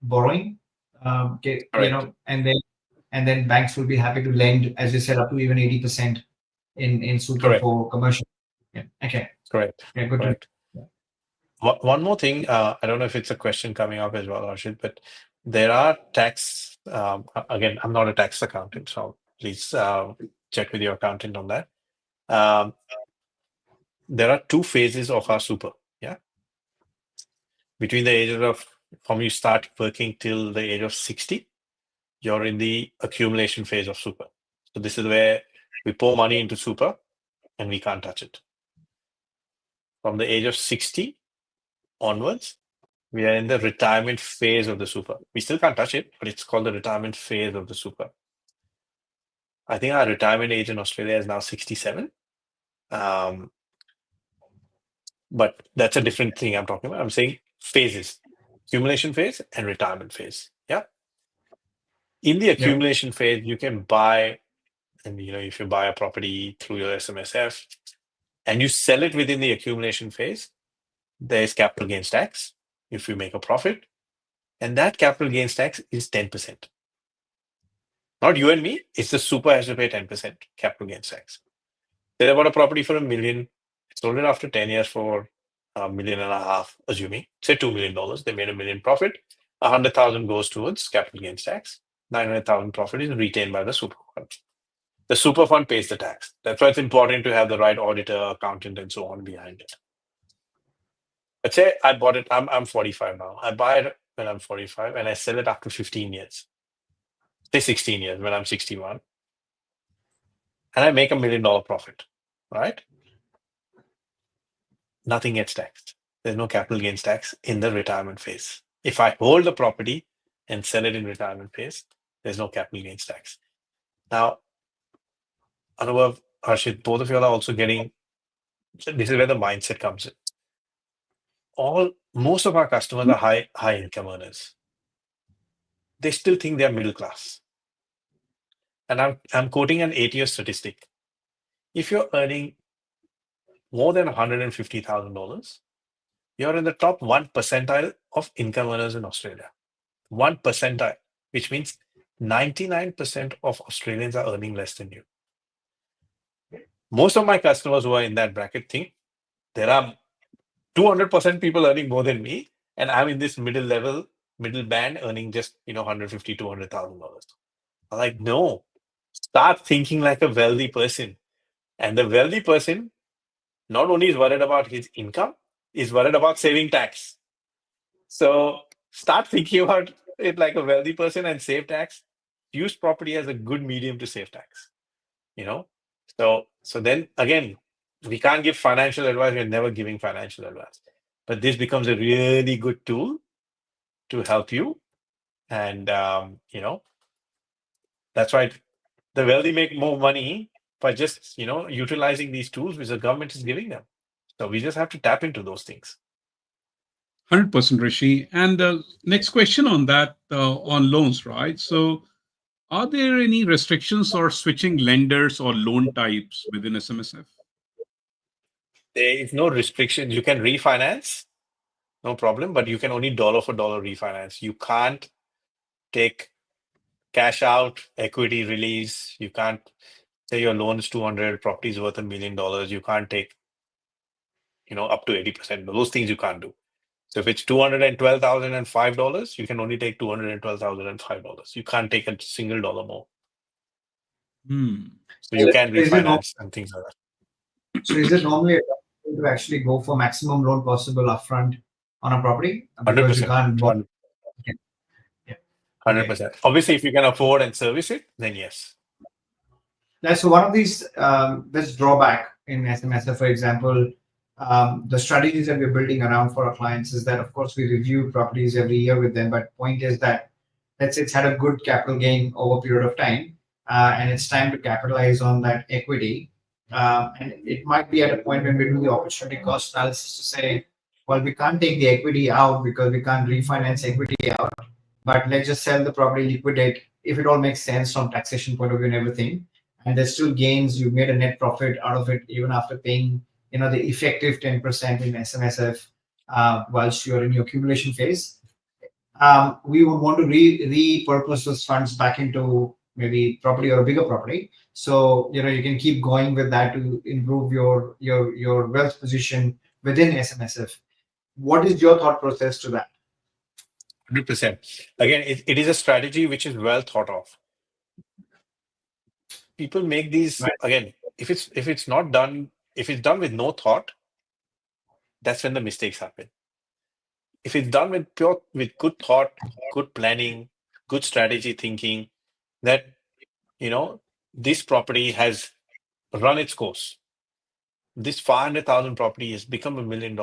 borrowing, Correct. and then banks will be happy to lend, as you said, up to even 80% in super Correct. for commercial. Yeah. Okay. Correct. Yeah. Good to Correct. know. One more thing, I don't know if it's a question coming up as well, Arshid, but there are tax. Again, I'm not a tax accountant, so please check with your accountant on that. There are two phases of our super. Yeah, between the ages of from you start working till the age of 60, you're in the accumulation phase of super. So this is where we pour money into super and we can't touch it. From the age of 60 onwards, we are in the retirement phase of the super. We still can't touch it, but it's called the retirement phase of the super. I think our retirement age in Australia is now 67. But that's a different thing I'm talking about. I'm saying phases, accumulation phase and retirement phase. Yeah. In the Yeah. accumulation phase, you can buy, and if you buy a property through your SMSF and you sell it within the accumulation phase, there is capital gains tax if you make a profit. And that capital gains tax is 10%. Not you and me, it's the super has to pay 10% capital gains tax. They bought a property for $1 million, sold it after 10 years for $1.5 million, assuming, say $2 million. They made $1 million profit. 100,000 goes towards capital gains tax. 900,000 profit is retained by the super fund. The super fund pays the tax. That's why it's important to have the right auditor, accountant, and so on behind it. Let's say I bought it, I'm 45 now. I buy it when I'm 45 and I sell it after 15 years. Say 16 years when I'm 61. And I make $1 million profit, right? Nothing gets taxed. There's no capital gains tax in the retirement phase. If I hold the property and sell it in retirement phase, there's no capital gains tax. Now, Anubhav, Harshit, both of you are also getting, this is where the mindset comes in. Most of our customers are high income earners. They still think they're middle class. And I'm quoting an 8-year statistic. If you're earning more than $150,000, you're in the top 1 percentile of income earners in Australia. 1 percentile, which means 99% of Australians are earning less than you. Most of my customers who are in that bracket think there are 200% people earning more than me, and I'm in this middle band earning just $150,000, $200,000. I'm like, no, start thinking like a wealthy person. And the wealthy person not only is worried about his income, is worried about saving tax. So start thinking about it like a wealthy person and save tax. Use property as a good medium to save tax. So then again, we can't give financial advice. We're never giving financial advice. But this becomes a really good tool to help you. And that's why the wealthy make more money by just utilizing these tools which the government is giving them. So we just have to tap into those things. 100% Rishi. And next question on that, on loans, right? So are there any restrictions or switching lenders or loan types within SMSF? There is no restriction. You can refinance, no problem, but you can only dollar for dollar refinance. You can't take cash out, equity release. You can't say your loan is 200, property is worth $1 million. You can't take, up to 80%. Those things you can't do. So if it's $212,005, you can only take $212,005. You can't take a single dollar more. So you can Is it refinance and things like that. So is it normally advisable to actually go for maximum loan possible upfront on a property because you 100%. can't borrow? Yeah. 100%. Obviously, if you can afford and service it, then yes. So one of these this drawback in SMSF, for example, the strategies that we're building around for our clients is that of course we review properties every year with them, but point is that let's say it's had a good capital gain over a period of time, and it's time to capitalize on that equity. And it might be at a point when we do the opportunity cost analysis to say, well, we can't take the equity out because we can't refinance equity out, but let's just sell the property, liquidate, if it all makes sense from taxation point of view and everything. And there's still gains. You made a net profit out of it, even after paying, the effective 10% in SMSF whilst you're in your accumulation phase. We would want to repurpose those funds back into maybe property or a bigger property. So you can keep going with that to improve your wealth position within SMSF. What is your thought process to that? 100%. Again, it is a strategy which is well thought of. People make these Right. again. If it's not done, if it's done with no thought, that's when the mistakes happen. If it's done with good thought, good planning, good strategy thinking, that this property has run its course. This 500,000 property has become $1 million.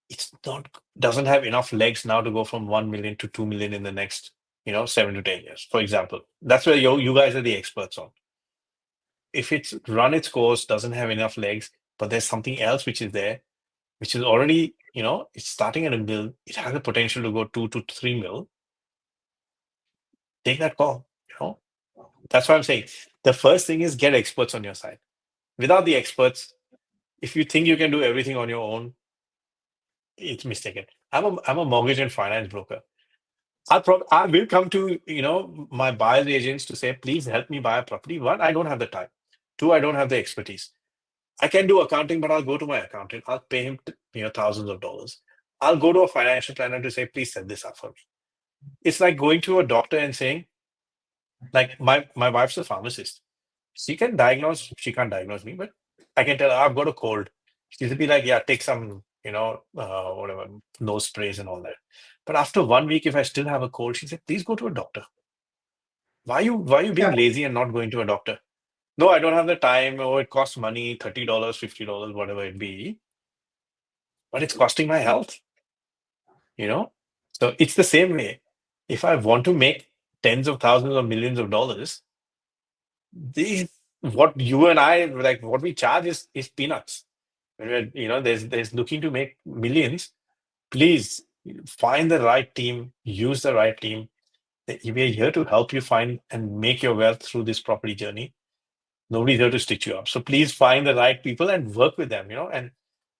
It's not doesn't have enough legs now to go from 1 million to 2 million in the next 7 to 10 years, for example. That's where you guys are the experts on. If it's run its course, doesn't have enough legs, but there's something else which is there, which is already it's starting at $1 million. It has the potential to go 2 to 3 mil. Take that call. That's what I'm saying. The first thing is get experts on your side. Without the experts, if you think you can do everything on your own, it's mistaken. I'm a mortgage and finance broker. I will come to my buyer's agents to say, please help me buy a property. One, I don't have the time. Two, I don't have the expertise. I can do accounting, but I'll go to my accountant. I'll pay him thousands of dollars. I'll go to a financial planner to say, please set this up for me. It's like going to a doctor and saying, like my wife's a pharmacist. She can't diagnose me, but I can tell her I've got a cold. She'll be like, yeah, take some, whatever, nose sprays and all that. But after 1 week, if I still have a cold, she said, please go to a doctor. Why are you being lazy and not going to a doctor? No, I don't have the time. Oh, it costs money, $30, $50, whatever it be. But it's costing my health. So it's the same way. If I want to make tens of thousands or millions of dollars, what you and I what we charge is peanuts. When we're, there's looking to make millions. Please find the right team, use the right team. We are here to help you find and make your wealth through this property journey. Nobody's here to stitch you up. So please find the right people and work with them. And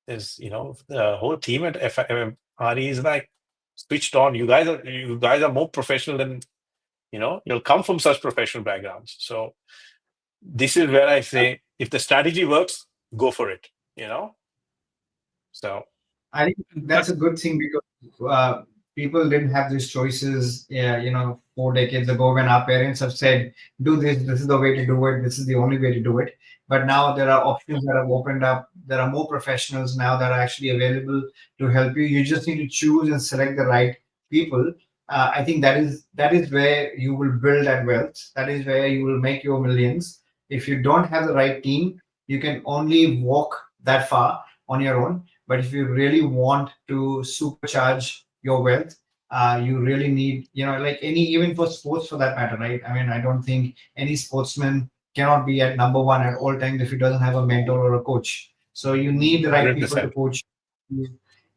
there's the whole team at FMRE is like switched on. You guys are more professional than you'll come from such professional backgrounds. So this is where I say, if the strategy works, go for it. So I think that's a good thing because people didn't have these choices, 4 decades ago when our parents have said, do this, this is the way to do it, this is the only way to do it. But now there are options that have opened up. There are more professionals now that are actually available to help you. You just need to choose and select the right people. I think that is where you will build that wealth. That is where you will make your millions. If you don't have the right team, you can only walk that far on your own. But if you really want to supercharge your wealth, you really need, even for sports for that matter, right? I mean, I don't think any sportsman cannot be at number one at all times if he doesn't have a mentor or a coach. So you need the right people to 100%. coach you.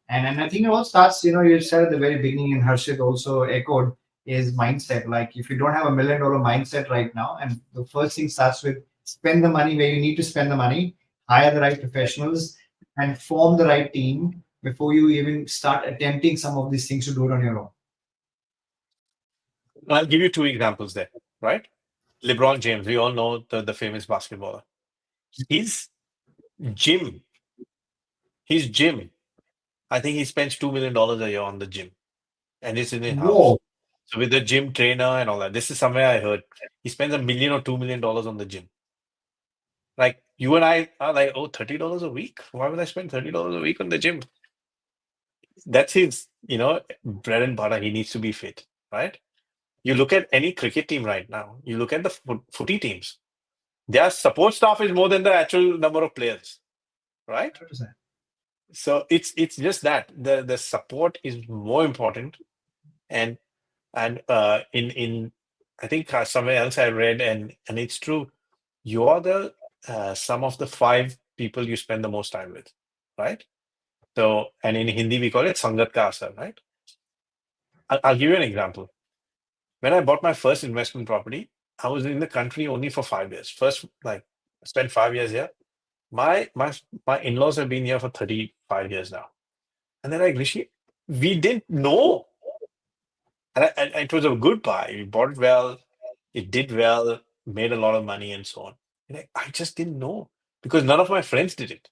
And I think it all starts, you said at the very beginning, and Harshit also echoed, is mindset. Like if you don't have $1 million mindset right now, and the first thing starts with spend the money where you need to spend the money, hire the right professionals, and form the right team before you even start attempting some of these things to do it on your own. I'll give you two examples there, right? LeBron James, we all know the famous basketballer. His gym, his gym, I think he spends $2 million a year on the gym, and it's in his house. Whoa. So with the gym trainer and all that, this is somewhere I heard he spends $1 million or $2 million on the gym. Like you and I are like, oh, $30 a week? Why would I spend $30 a week on the gym? That's his, bread and butter. He needs to be fit, right? You look at any cricket team right now, you look at the footy teams, their support staff is more than the actual number of players, right? 100%. So it's just that the support is more important, and in I think somewhere else I read, and it's true, you are the some of the 5 people you spend the most time with, right? So, and in Hindi we call it Sangat ka asar, right? I'll give you an example. When I bought my first investment property, I was in the country only for 5 years. First, like I spent 5 years here. My in-laws have been here for 35 years now. And they're like, Rishi, we didn't know. And it was a good buy. We bought it well, it did well, made a lot of money and so on. And I just didn't know because none of my friends did it.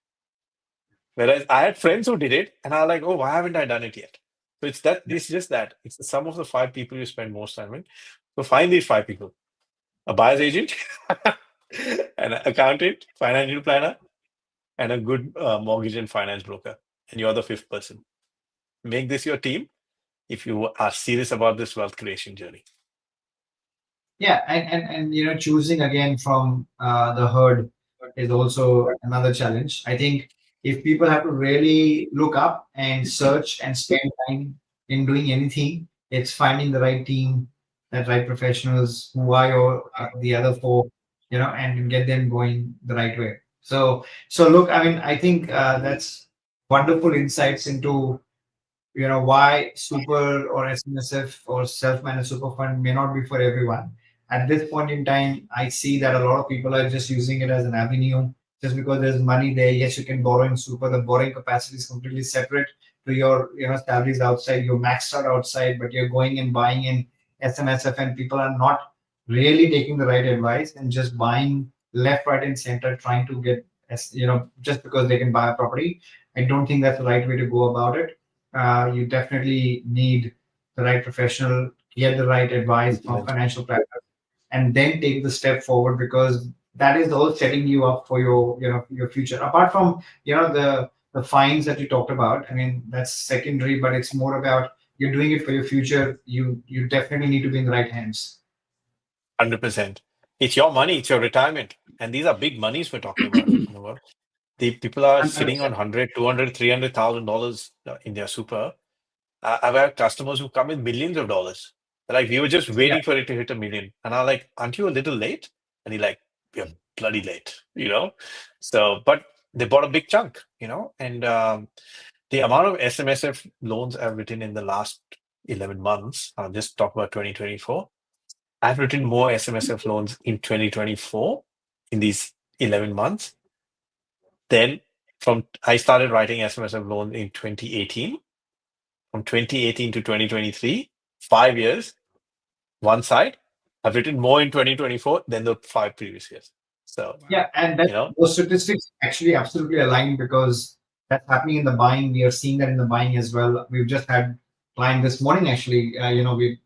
Whereas I had friends who did it, and I was like, oh, why haven't I done it yet? So it's just that. It's the sum of the 5 people you spend most time with. So find these 5 people: a buyer's agent, an accountant, financial planner, and a good mortgage and finance broker. And you're the 5th person. Make this your team if you are serious about this wealth creation journey. Yeah, and choosing again from the herd is also another challenge. I think if people have to really look up and search and spend time in doing anything, it's finding the right team, that right professionals who are the other 4, and get them going the right way. So look, I mean, I think that's wonderful insights into why super or SMSF or self-managed super fund may not be for everyone. At this point in time, I see that a lot of people are just using it as an avenue just because there's money there. Yes, you can borrow in super. The borrowing capacity is completely separate to your salaries outside. You're maxed out outside, but you're going and buying in SMSF, and people are not really taking the right advice and just buying left, right, and center, trying to get just because they can buy a property. I don't think that's the right way to go about it. You definitely need the right professional, get the right advice from financial planners, and then take the step forward, because that is all setting you up for your future. Apart from the fines that you talked about, I mean that's secondary, but it's more about you're doing it for your future. You definitely need to be in the right hands. 100%. It's your money, it's your retirement. And these are big monies we're talking about. The people are sitting on $100, $200, $300,000 in their super. I've had customers who come with millions of dollars. They're like, we were just waiting for it to hit $1 million. And I'm like, aren't you a little late? And he's like, we're bloody late, So, but they bought a big chunk, and the amount of SMSF loans I've written in the last 11 months, I'll just talk about 2024. I've written more SMSF loans in 2024 in these 11 months than I started writing SMSF loans in 2018. From 2018 to 2023, 5 years, one side. I've written more in 2024 than the 5 previous years. So yeah, and those statistics actually absolutely align, because that's happening in the buying. We are seeing that in the buying as well. We've just had client this morning actually. We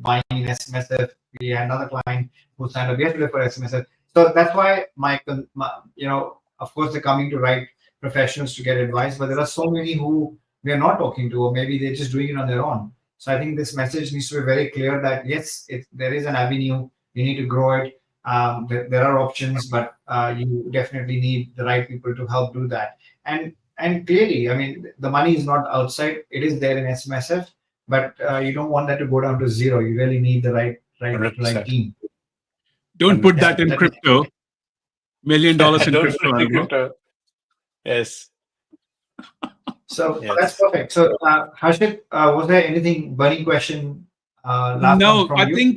buying in SMSF. We had another client who signed up yesterday for SMSF. So that's why my of course they're coming to right professionals to get advice, but there are so many who we are not talking to, or maybe they're just doing it on their own. So I think this message needs to be very clear that yes, there is an avenue. You need to grow it. There are options, but you definitely need the right people to help do that. And clearly, I mean, the money is not outside; it is there in SMSF, but you don't want that to go down to zero. You really need the right team. Don't put that in crypto. $1 million in Don't crypto. put it in crypto. Yes. So that's Yes. perfect. So Harshit, was there anything burning question last one No, from I you? think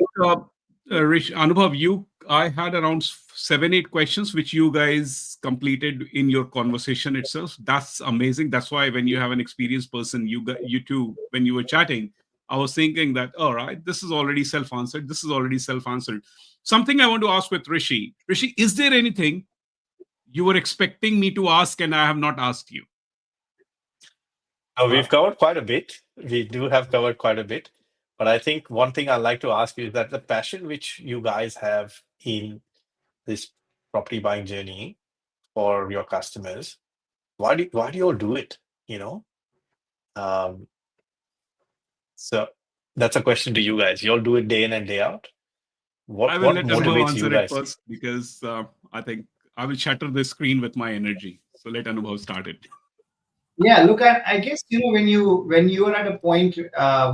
Rich, Anubhav, I had around 7, 8 questions which you guys completed in your conversation itself. That's amazing. That's why when you have an experienced person, you two, when you were chatting, I was thinking that, all right, this is already self-answered. This is already self-answered. Something I want to ask with Rishi. Rishi, is there anything you were expecting me to ask and I have not asked you? We've covered quite a bit. We do have covered quite a bit. But I think one thing I'd like to ask you is that the passion which you guys have in this property buying journey for your customers, why do you all do it? You know, um, so that's a question to you guys. You all do it day in and day out. I will What let Anubhav motivates you answer it guys? first because I think I will shatter the screen with my energy. So let Anubhav start it. Yeah, look, I guess when you are at a point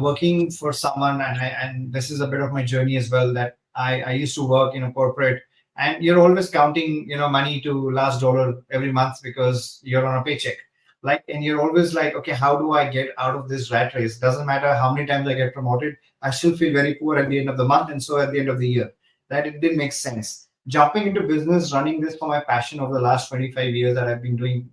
working for someone, and this is a bit of my journey as well. That I used to work in a corporate, and you're always counting money to last dollar every month because you're on a paycheck. Like, and you're always like, okay, how do I get out of this rat race? Doesn't matter how many times I get promoted, I still feel very poor at the end of the month, and so at the end of the year. That it didn't make sense. Jumping into business, running this for my passion over the last 25 years that I've been doing,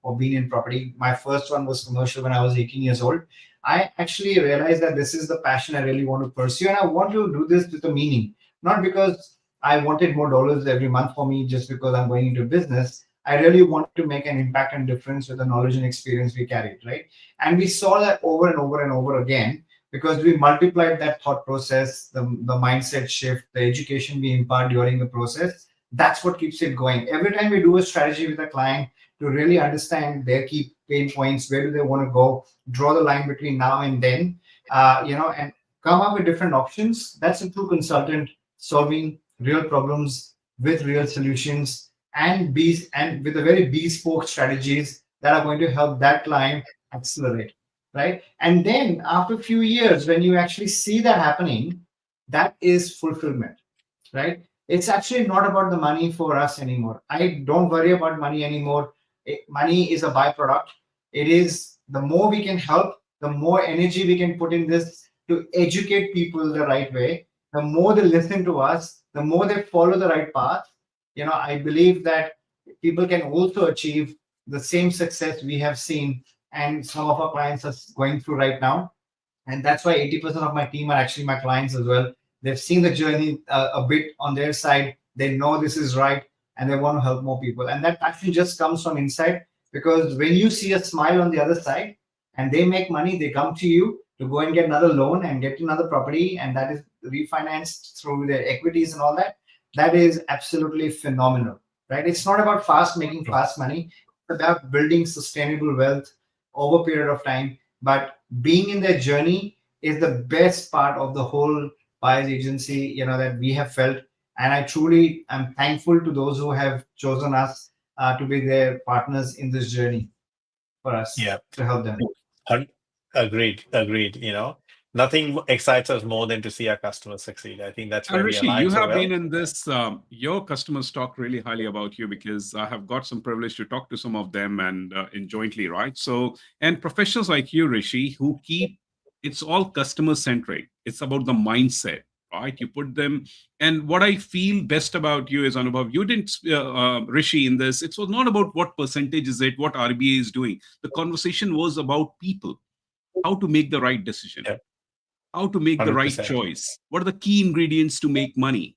or being in property. My first one was commercial when I was 18 years old. I actually realized that this is the passion I really want to pursue, and I want to do this with a meaning, not because I wanted more dollars every month for me just because I'm going into business. I really wanted to make an impact and difference with the knowledge and experience we carried, right? And we saw that over and over and over again because we multiplied that thought process, the mindset shift, the education we impart during the process. That's what keeps it going. Every time we do a strategy with a client, to really understand their key pain points, where do they want to go, draw the line between now and then, and come up with different options. That's a true consultant solving real problems with real solutions and with a very bespoke strategies that are going to help that client accelerate, right? And then after a few years, when you actually see that happening, that is fulfillment, right? It's actually not about the money for us anymore. I don't worry about money anymore. Money is a byproduct. It is the more we can help, the more energy we can put in this to educate people the right way. The more they listen to us, the more they follow the right path. I believe that people can also achieve the same success we have seen, and some of our clients are going through right now, and that's why 80% of my team are actually my clients as well. They've seen the journey a bit on their side. They know this is right, and they want to help more people, and that actually just comes from inside, because when you see a smile on the other side and they make money, they come to you to go and get another loan and get another property, and that is refinanced through their equities and all that. That is absolutely phenomenal, right? It's not about making fast money. It's about building sustainable wealth over a period of time. But being in their journey is the best part of the whole buyer's agency, that we have felt. And I truly am thankful to those who have chosen us to be their partners in this journey for us Yeah. to help them. Agreed. Agreed. Nothing excites us more than to see our customers succeed. I think that's And where we Rishi, align you so have been well. in this, your customers talk really highly about you because I have got some privilege to talk to some of them and in jointly, right? So, and professionals like you, Rishi, who it's all customer centric. It's about the mindset, right? You put them, and what I feel best about you is, Anubhav, you didn't, Rishi, in this, it was not about what percentage is it, what RBA is doing. The conversation was about people, how to make the right decision, Yeah, how to make the right 100%. choice, what are the key ingredients to make money,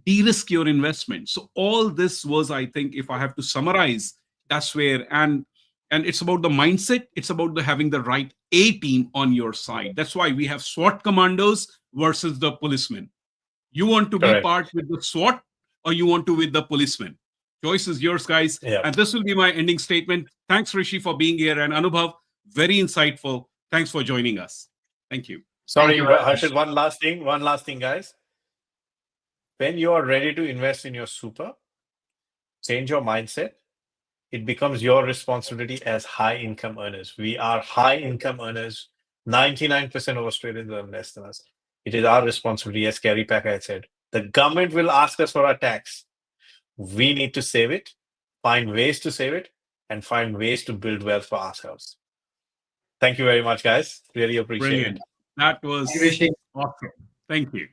de-risk your investment. So all this was, I think, if I have to summarize, that's where, and it's about the mindset, it's about the having the right A team on your side. That's why we have SWAT commandos versus the policemen. You want to be Correct. part with the SWAT, or you want to with the policemen? Choice is yours, guys. Yeah. And this will be my ending statement. Thanks, Rishi, for being here, and Anubhav, very insightful. Thanks for joining us. Thank you. Thank Sorry, you very Harshit, much. one last thing, guys. When you are ready to invest in your super, change your mindset. It becomes your responsibility as high income earners. We are high income earners. 99% of Australians earn less than us. It is our responsibility, as Kerry Packer had said. The government will ask us for our tax. We need to save it, find ways to save it, and find ways to build wealth for ourselves. Thank you very much, guys. Really appreciate Brilliant. it. That was Rishi. awesome. Thank you.